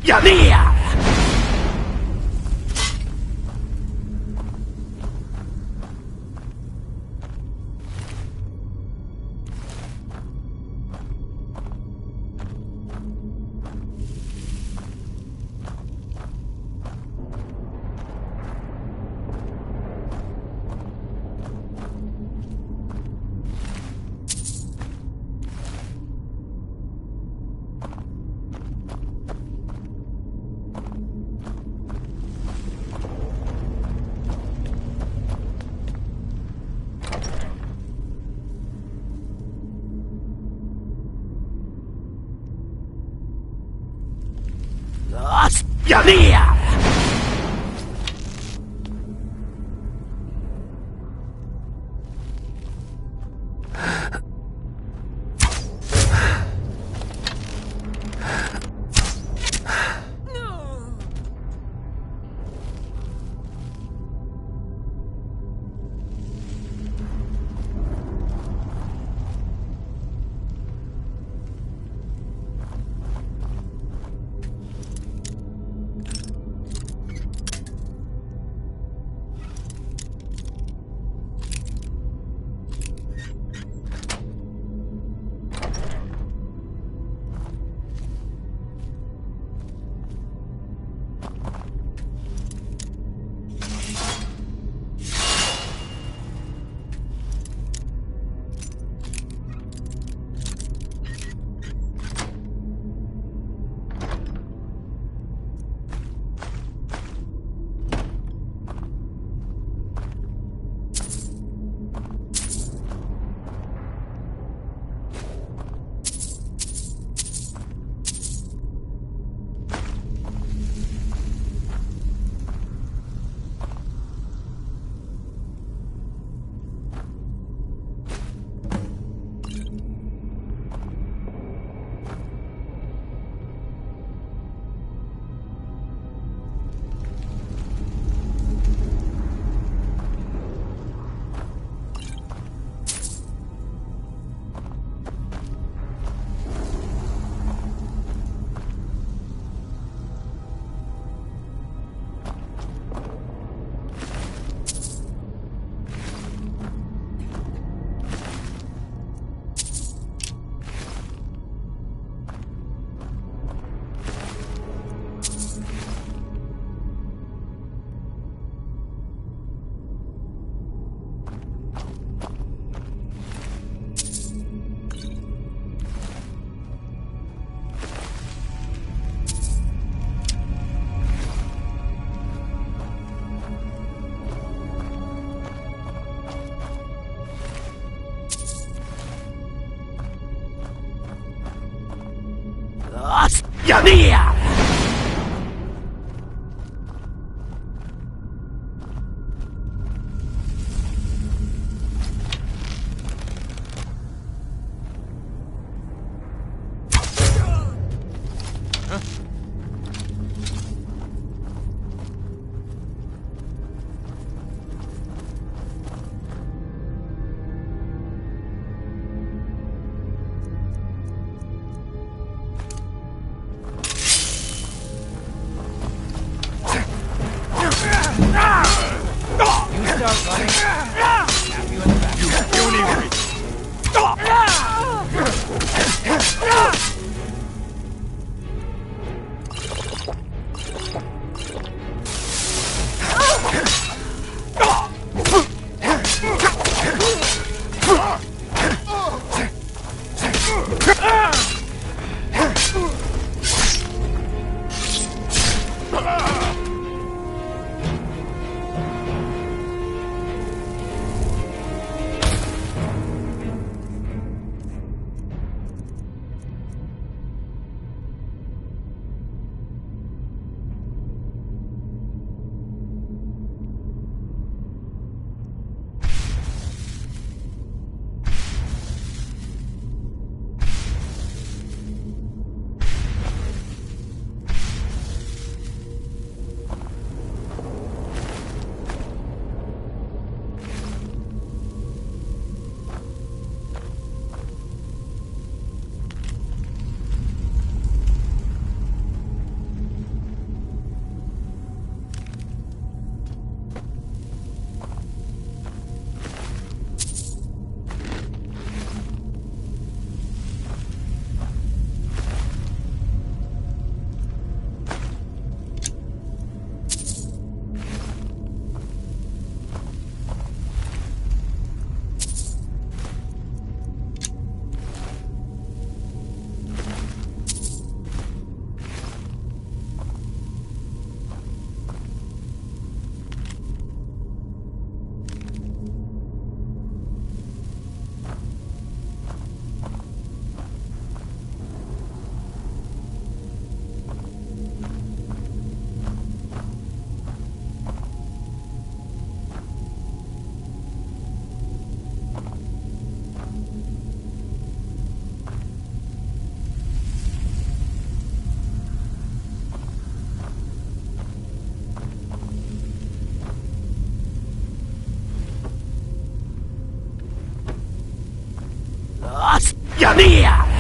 You there! You there! You start running. Tap you in the back. You puny witch. Yanir!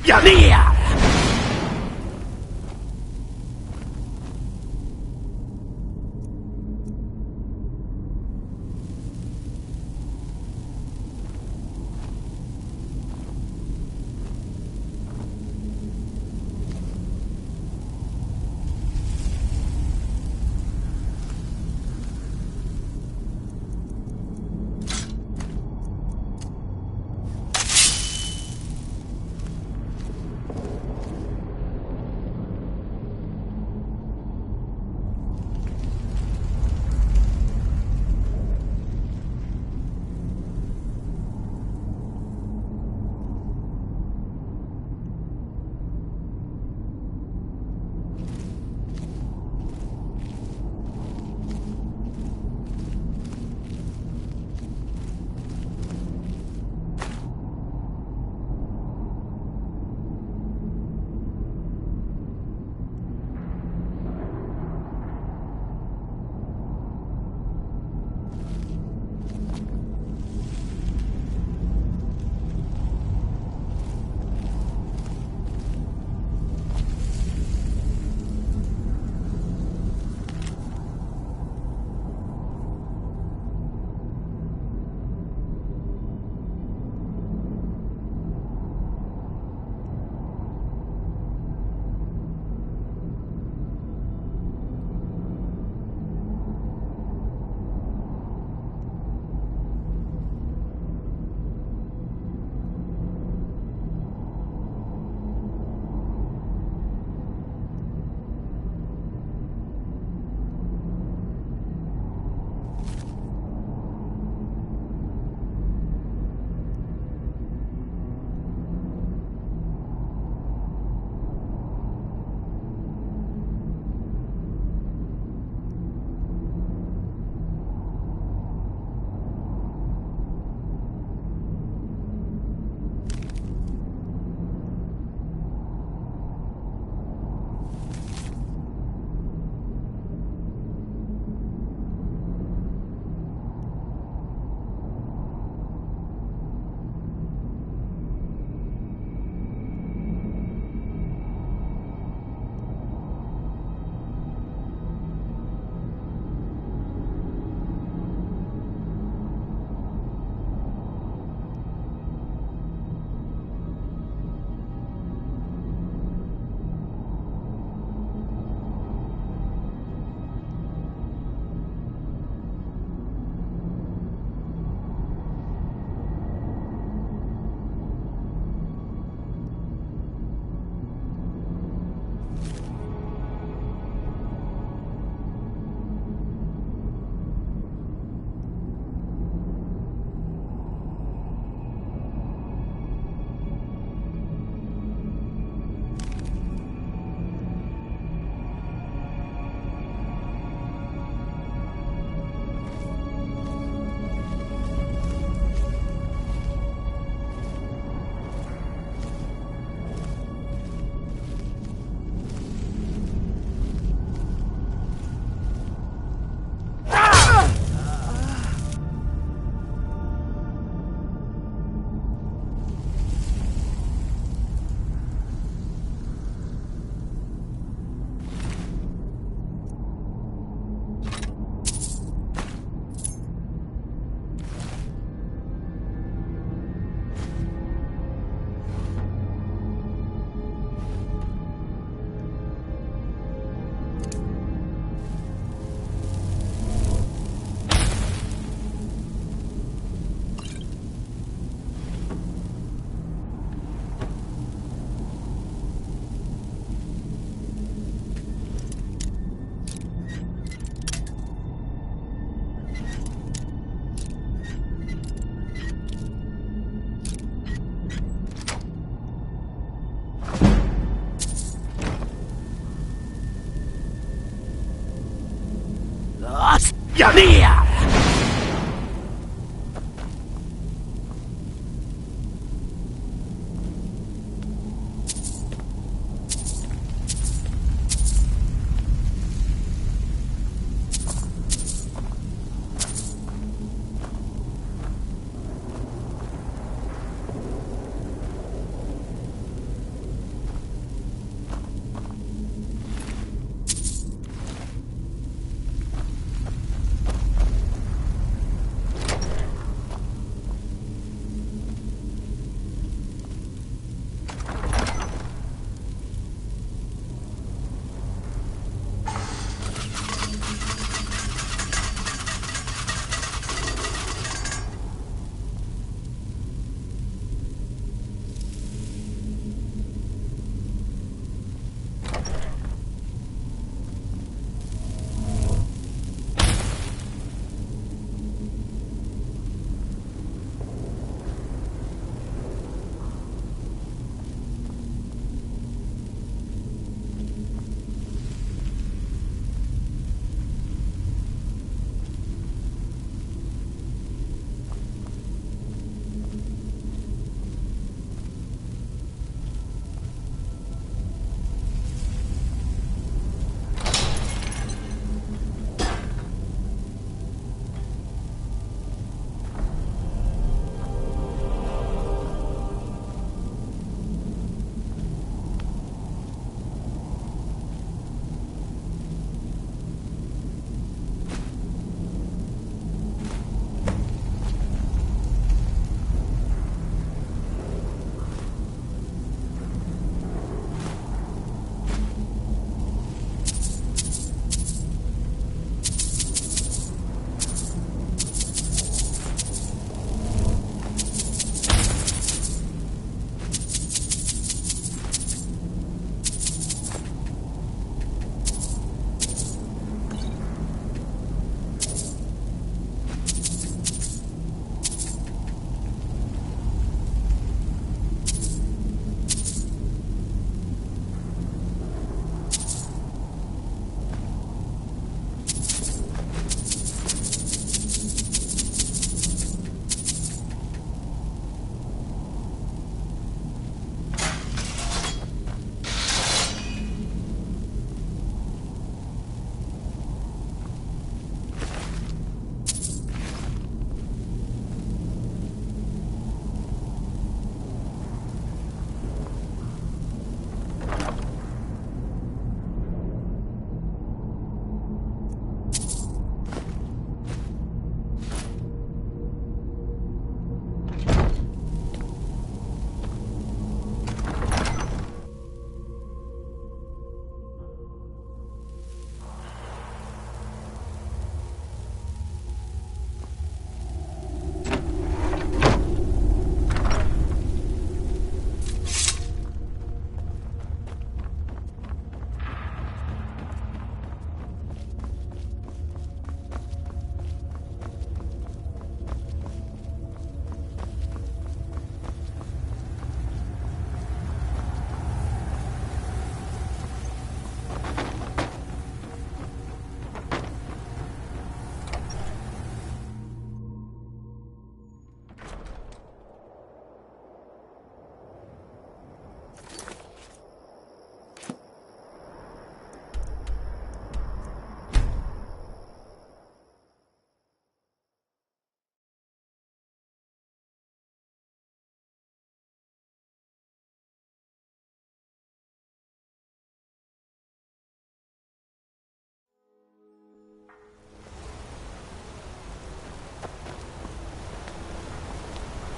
Yanir!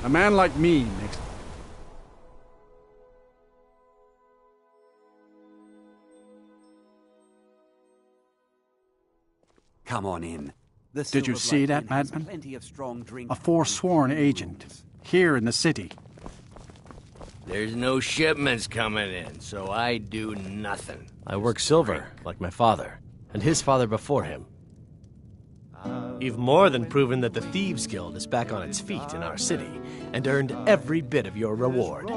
A man like me makes... Come on in. Did you see that, madman? A forsworn agent, here in the city. There's no shipments coming in, so I do nothing. I work silver, like my father, and his father before him. You've more than proven that the Thieves' Guild is back on its feet in our city, and earned every bit of your reward.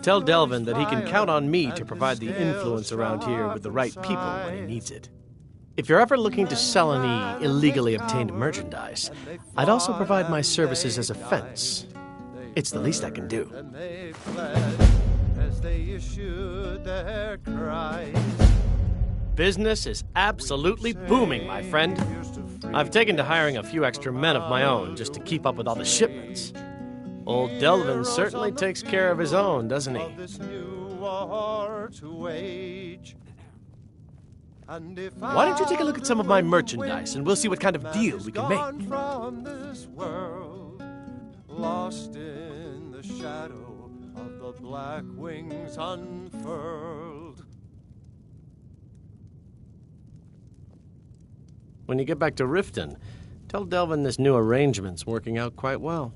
Tell Delvin that he can count on me to provide the influence around here with the right people when he needs it. If you're ever looking to sell any illegally obtained merchandise, I'd also provide my services as a fence. It's the least I can do. As they issued their cries. Business is absolutely booming, my friend. I've taken to hiring a few extra men of my own just to keep up with all the shipments. Old Delvin certainly takes care of his own, doesn't he? Why don't you take a look at some of my merchandise, and we'll see what kind of deal we can make. From this world, lost in the shadow of the black wings unfurled. When you get back to Riften, tell Delvin this new arrangement's working out quite well.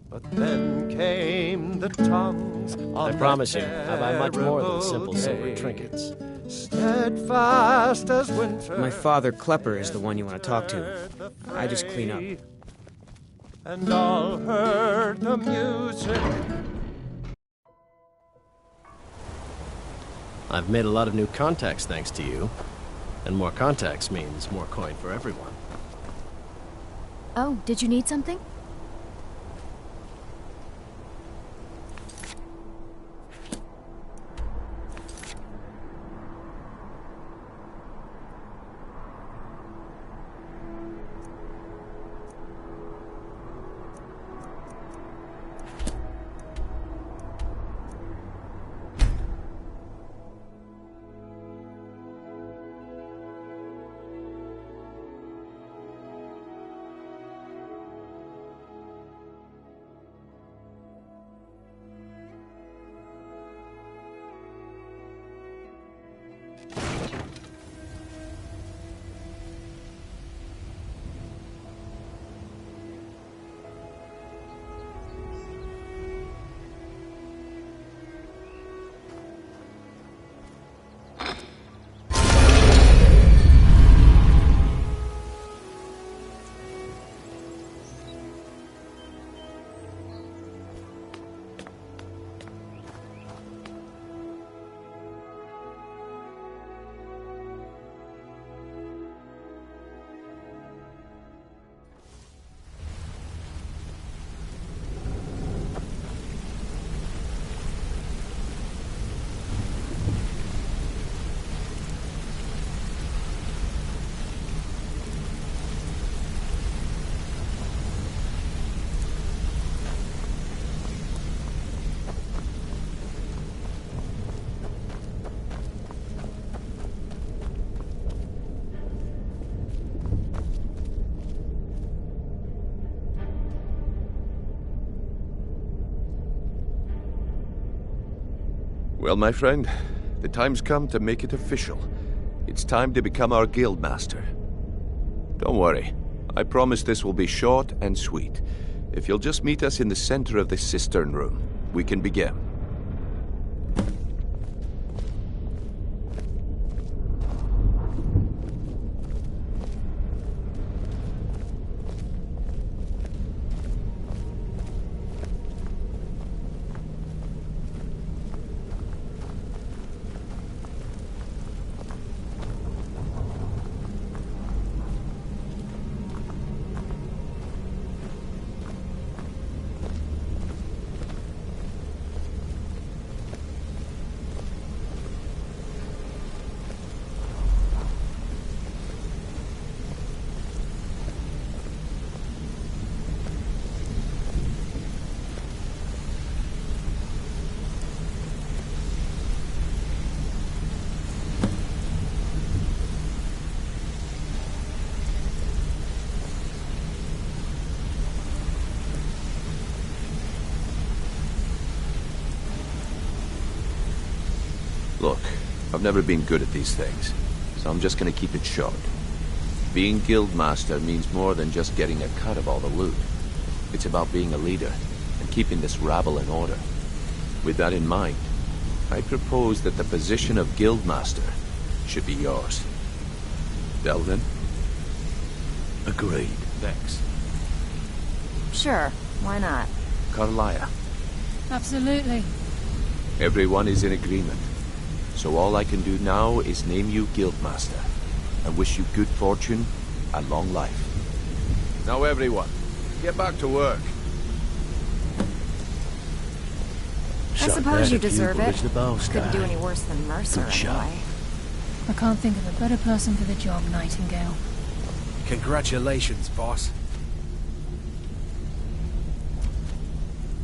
But then came the tongues I promise you, I'll buy much more than simple silver trinkets. Steadfast as winter. My father, Klepper, is the one you want to talk to. I just clean up. And all heard the music. I've made a lot of new contacts thanks to you. And more contacts means more coin for everyone. Oh, did you need something? Well, my friend, the time's come to make it official. It's time to become our guildmaster. Don't worry. I promise this will be short and sweet. If you'll just meet us in the center of this cistern room, we can begin. Look, I've never been good at these things, so I'm just gonna keep it short. Being guildmaster means more than just getting a cut of all the loot. It's about being a leader and keeping this rabble in order. With that in mind, I propose that the position of guildmaster should be yours. Delvin? Agreed. Vex? Sure, why not? Carlia? Absolutely. Everyone is in agreement. So all I can do now is name you Guildmaster, and wish you good fortune and long life. Now everyone, get back to work. I suppose you deserve it. Couldn't do any worse than Mercer anyway. I can't think of a better person for the job, Nightingale. Congratulations, boss.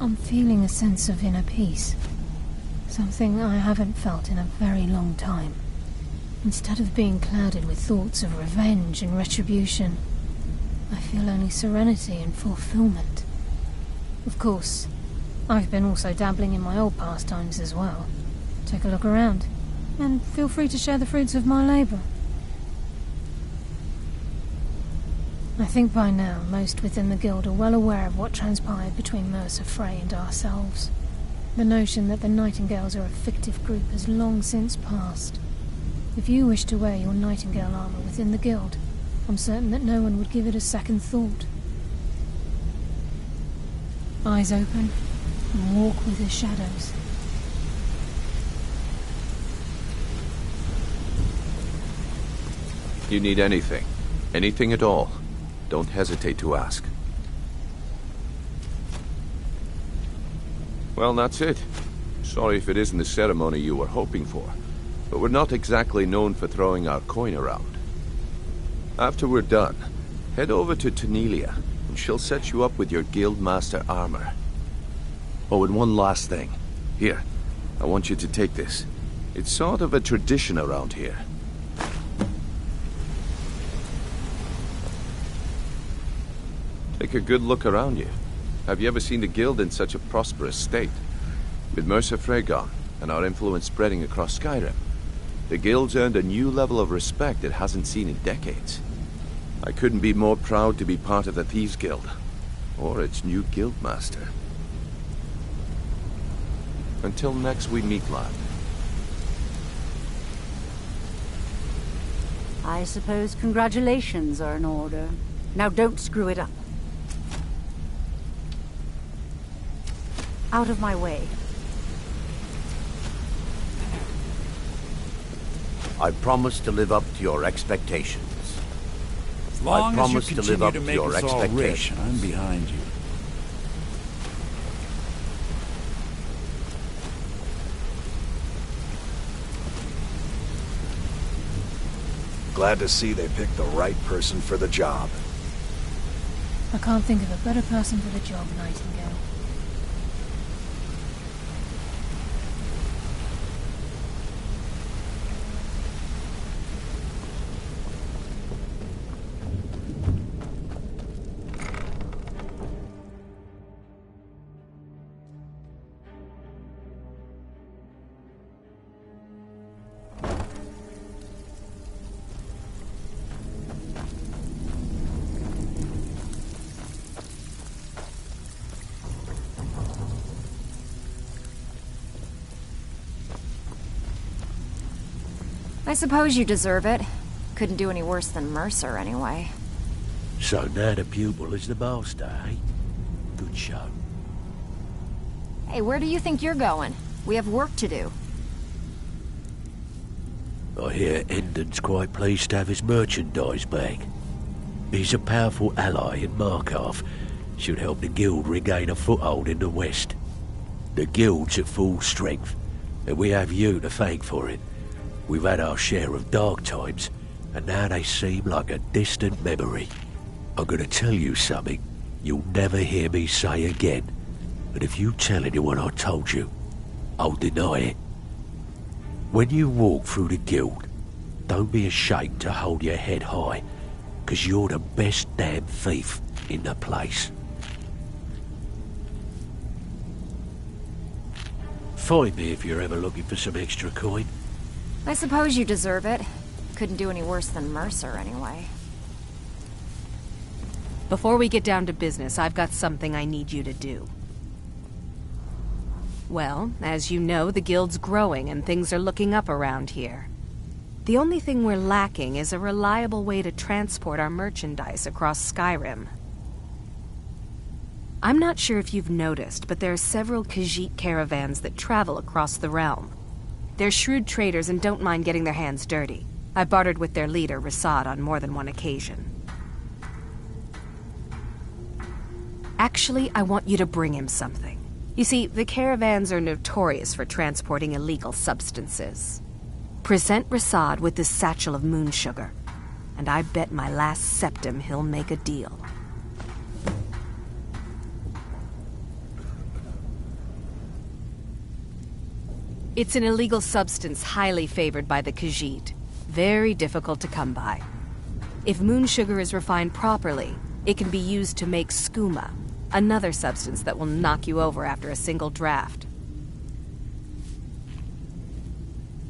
I'm feeling a sense of inner peace. Something I haven't felt in a very long time. Instead of being clouded with thoughts of revenge and retribution, I feel only serenity and fulfillment. Of course, I've been also dabbling in my old pastimes as well. Take a look around, and feel free to share the fruits of my labor. I think by now most within the guild are well aware of what transpired between Mercer Frey and ourselves. The notion that the Nightingales are a fictive group has long since passed. If you wish to wear your Nightingale armor within the guild, I'm certain that no one would give it a second thought. Eyes open, and walk with the shadows. You need anything, anything at all, don't hesitate to ask. Well, that's it. Sorry if it isn't the ceremony you were hoping for, but we're not exactly known for throwing our coin around. After we're done, head over to Tanelia, and she'll set you up with your Guildmaster armor. Oh, and one last thing. Here, I want you to take this. It's sort of a tradition around here. Take a good look around you. Have you ever seen the guild in such a prosperous state? With Mercer Frey gone, and our influence spreading across Skyrim, the guild's earned a new level of respect it hasn't seen in decades. I couldn't be more proud to be part of the Thieves Guild, or its new guildmaster. Until next we meet, lad. I suppose congratulations are in order. Now don't screw it up. Out of my way. I promise to live up to your expectations. As long I promise as you to live continue up to to make your us all rich, expectations. I'm behind you. Glad to see they picked the right person for the job. I can't think of a better person for the job, Nightingale. I suppose you deserve it. Couldn't do any worse than Mercer anyway. So now the pupil is the master, eh? Good show. Hey, where do you think you're going? We have work to do. I hear Endon's quite pleased to have his merchandise back. He's a powerful ally in Markarth. Should help the guild regain a foothold in the west. The guild's at full strength, and we have you to thank for it. We've had our share of dark times, and now they seem like a distant memory. I'm gonna tell you something you'll never hear me say again, and if you tell anyone I told you, I'll deny it. When you walk through the guild, don't be ashamed to hold your head high, 'cause you're the best damn thief in the place. Find me if you're ever looking for some extra coin. I suppose you deserve it. Couldn't do any worse than Mercer anyway. Before we get down to business, I've got something I need you to do. Well, as you know, the guild's growing and things are looking up around here. The only thing we're lacking is a reliable way to transport our merchandise across Skyrim. I'm not sure if you've noticed, but there are several Khajiit caravans that travel across the realm. They're shrewd traders and don't mind getting their hands dirty. I bartered with their leader, Rasad, on more than one occasion. Actually, I want you to bring him something. You see, the caravans are notorious for transporting illegal substances. Present Rasad with this satchel of moon sugar, and I bet my last septim he'll make a deal. It's an illegal substance highly favored by the Khajiit. Very difficult to come by. If moon sugar is refined properly, it can be used to make skooma, another substance that will knock you over after a single draft.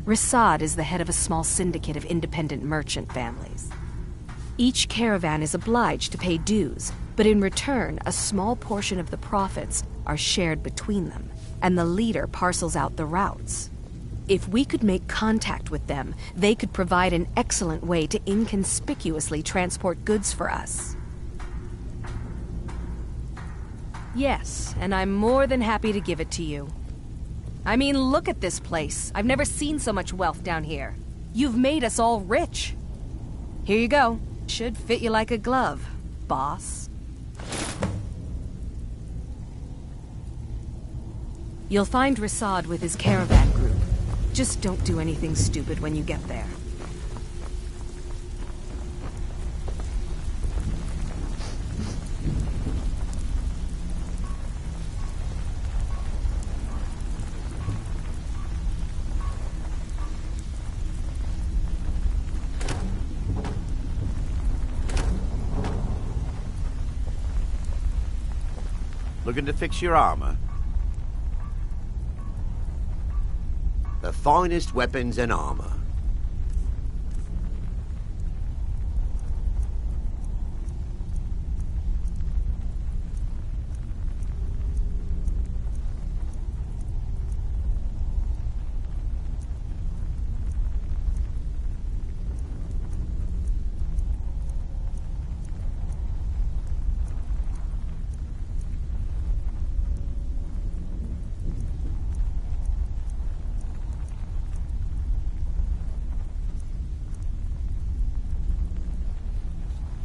Rasad is the head of a small syndicate of independent merchant families. Each caravan is obliged to pay dues, but in return, a small portion of the profits are shared between them, and the leader parcels out the routes. If we could make contact with them, they could provide an excellent way to inconspicuously transport goods for us. Yes, and I'm more than happy to give it to you. I mean, look at this place. I've never seen so much wealth down here. You've made us all rich. Here you go. Should fit you like a glove, boss. You'll find Rasad with his caravan group. Just don't do anything stupid when you get there. Looking to fix your armor? The finest weapons and armor.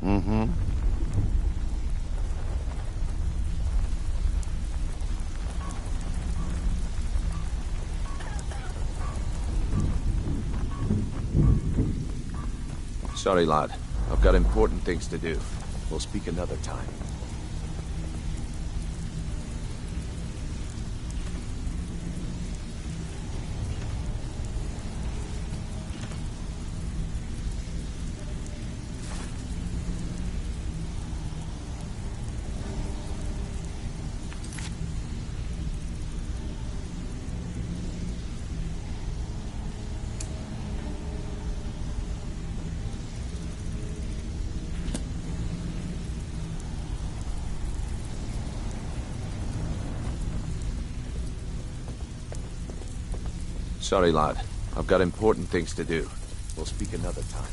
Mm-hmm. Sorry, lad. I've got important things to do. We'll speak another time. Sorry, lad. I've got important things to do. We'll speak another time.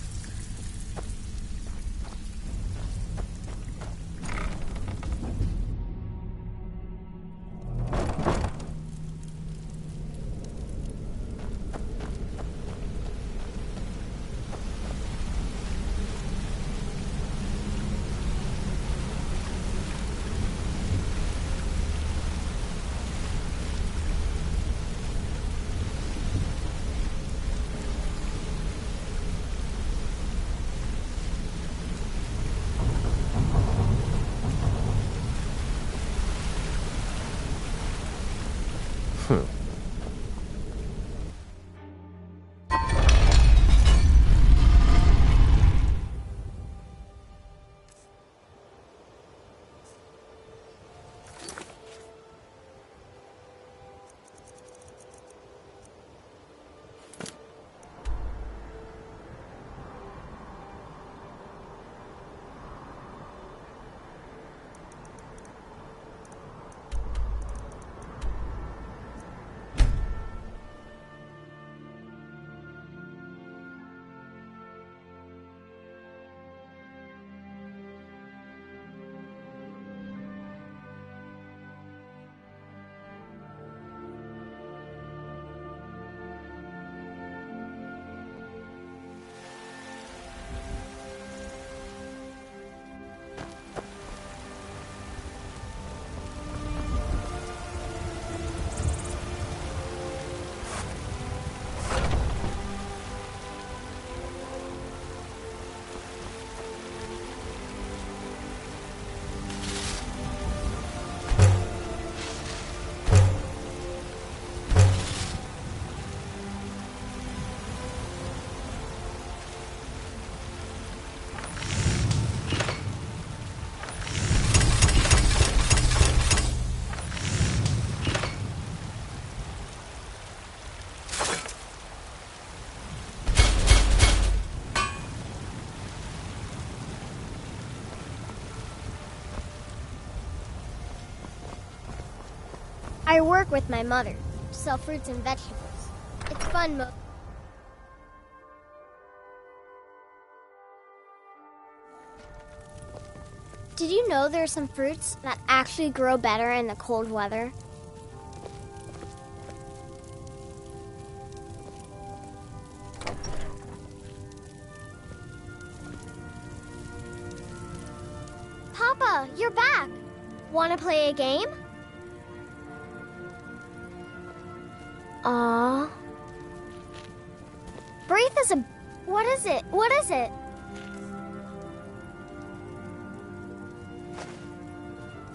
I work with my mother to sell fruits and vegetables. It's fun Did you know there are some fruits that actually grow better in the cold weather? Papa, you're back! Want to play a game? Aww. Breathe is a... What is it? What is it?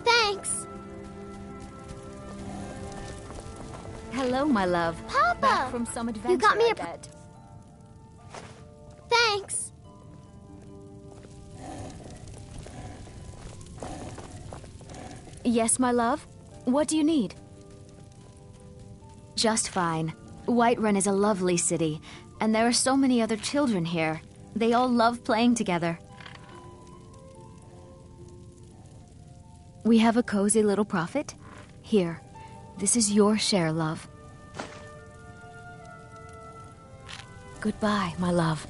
Thanks. Hello, my love. Papa! Back from some adventure, You got me I a... bet. Thanks. Yes, my love? What do you need? Just fine. Whiterun is a lovely city, and there are so many other children here. They all love playing together. We have a cozy little profit. Here, this is your share, love. Goodbye, my love.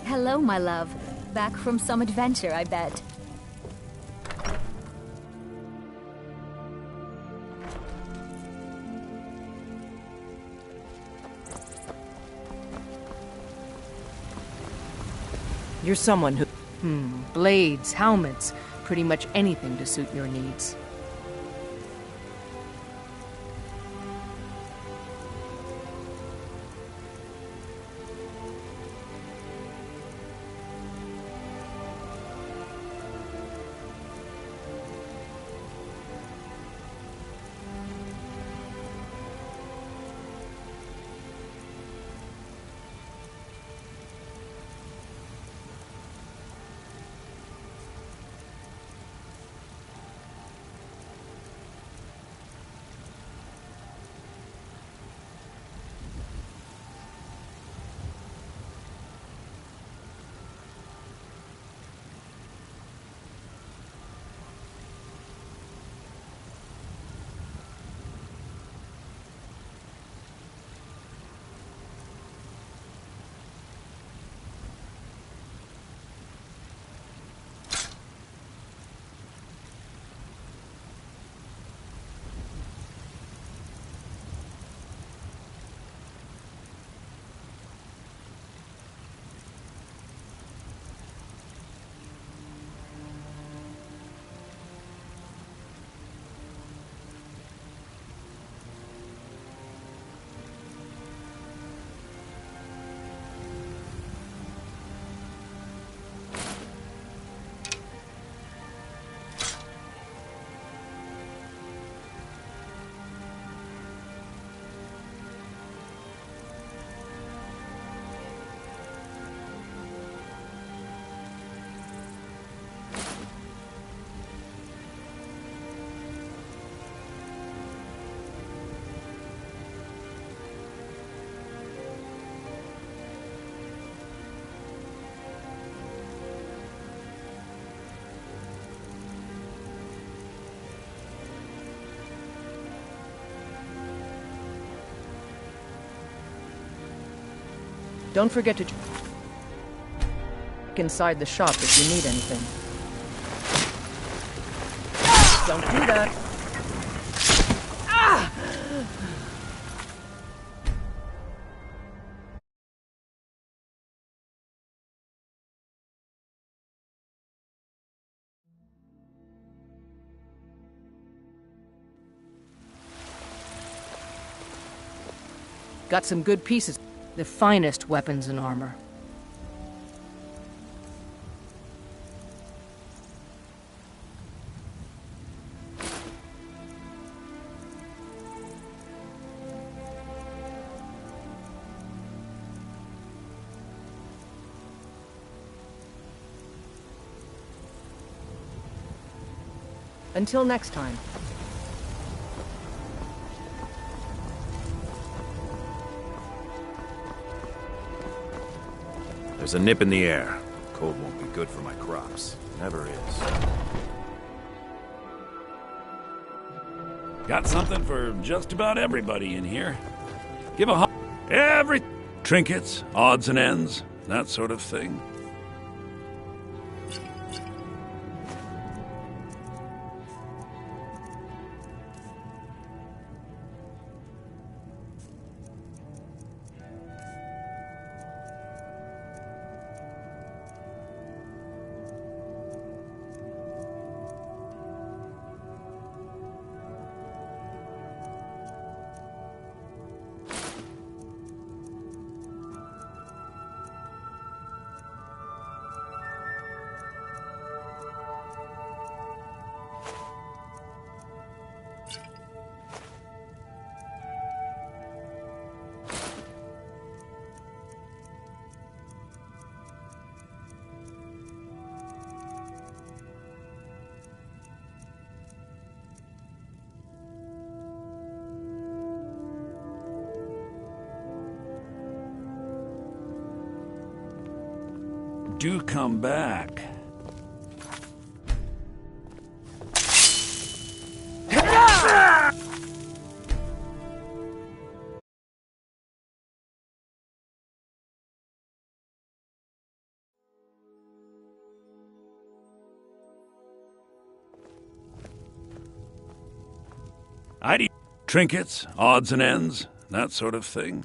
Hello, my love. Back from some adventure, I bet. You're someone who... blades, helmets, pretty much anything to suit your needs. Don't forget to check inside the shop if you need anything. Don't do that. Got some good pieces. The finest weapons and armor. Until next time. There's a nip in the air. Cold won't be good for my crops. Never is. Got something for just about everybody in here. Give a every trinkets, odds and ends, that sort of thing. Do come back. I'd eat trinkets, odds and ends, that sort of thing.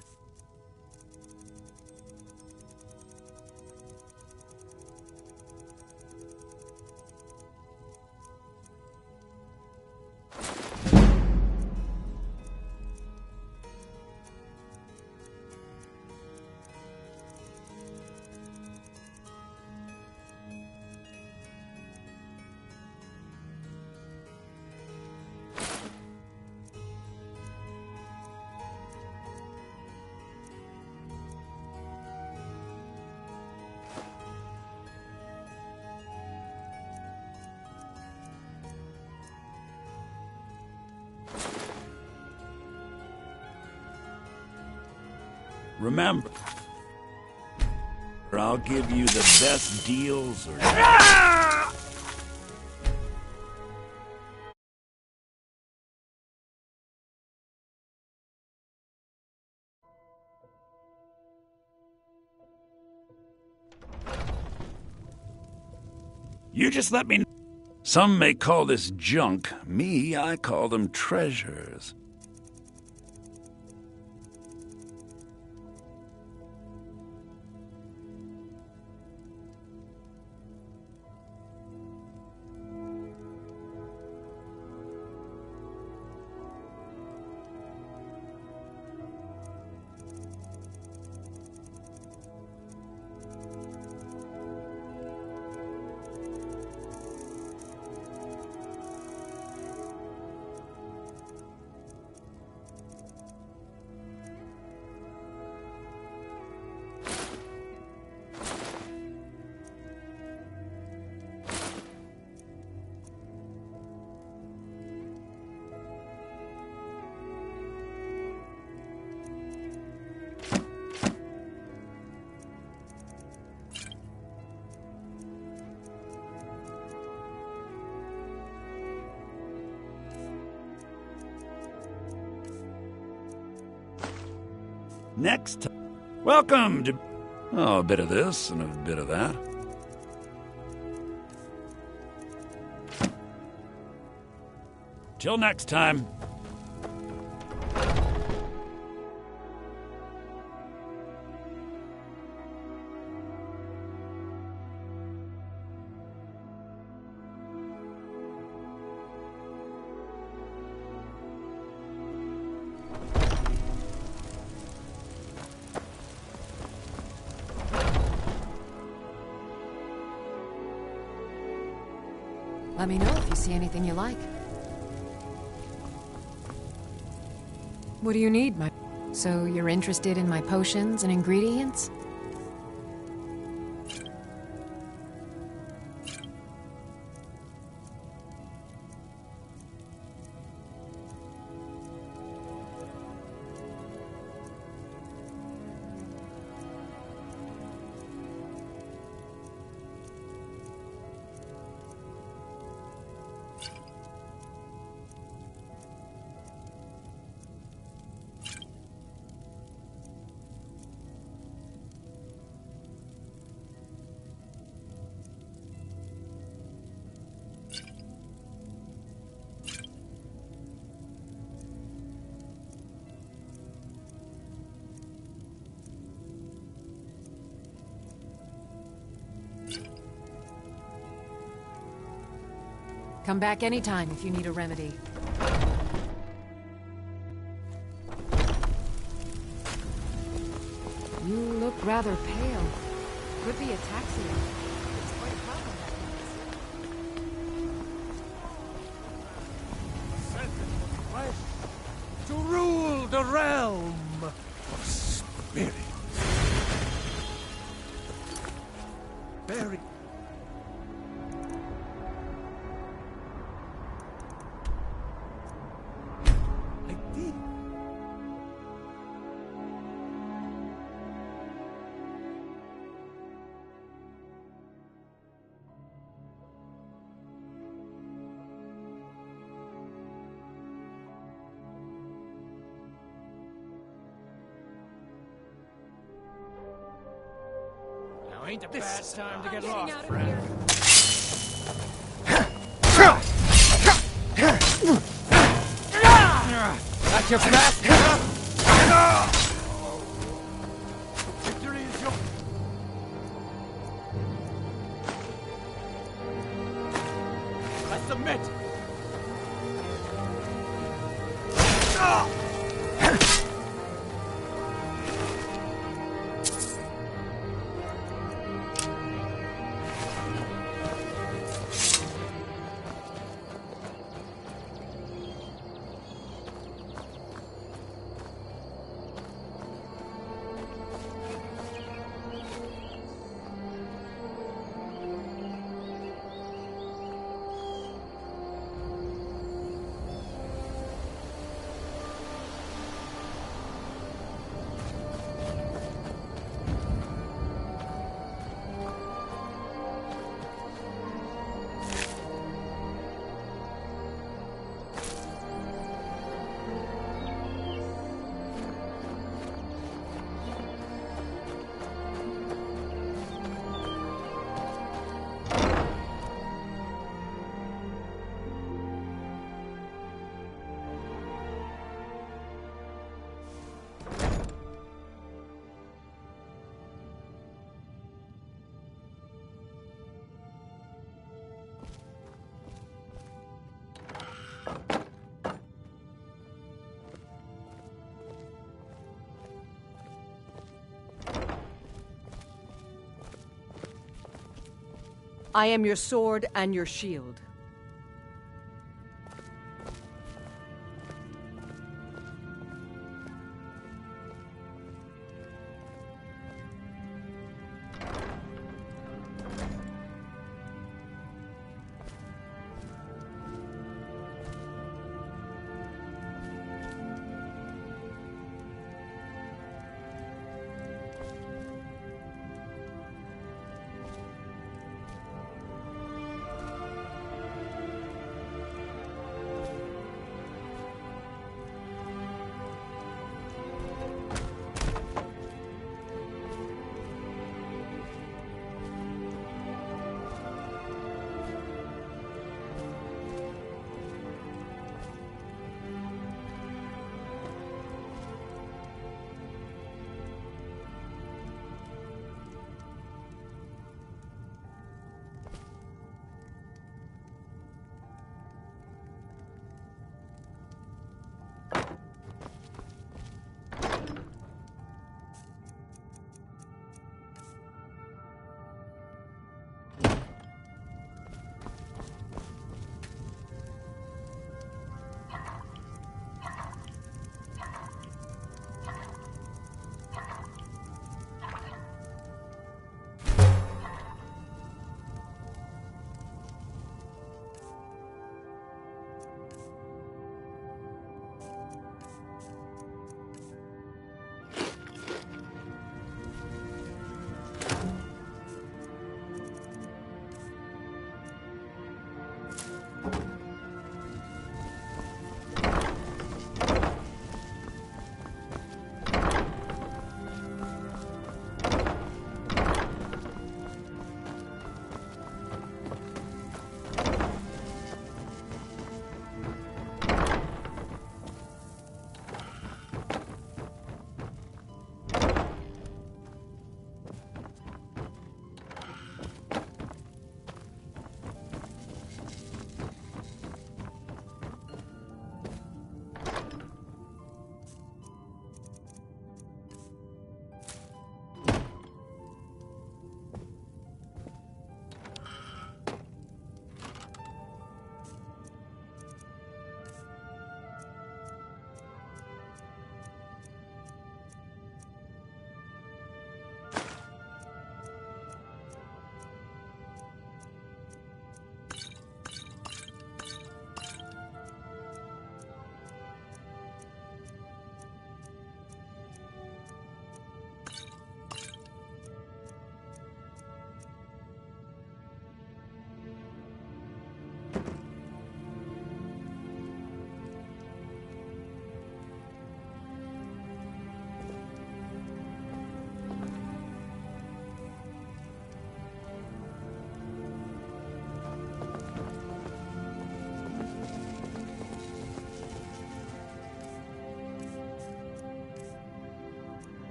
Remember, I'll give you the best deals or... You just let me know. Some may call this junk. Me, I call them treasures. Next time. Welcome to... Oh, a bit of this and a bit of that. Till next time. Let me know if you see anything you like. What do you need, my... So you're interested in my potions and ingredients? Come back anytime if you need a remedy. You look rather pale. Could be ataxia. It's quite a problem. To rule the realm of spirit. Very. I did. Ain't the best time to get lost, friend. That's your best. Victory is yours. I submit. I am your sword and your shield.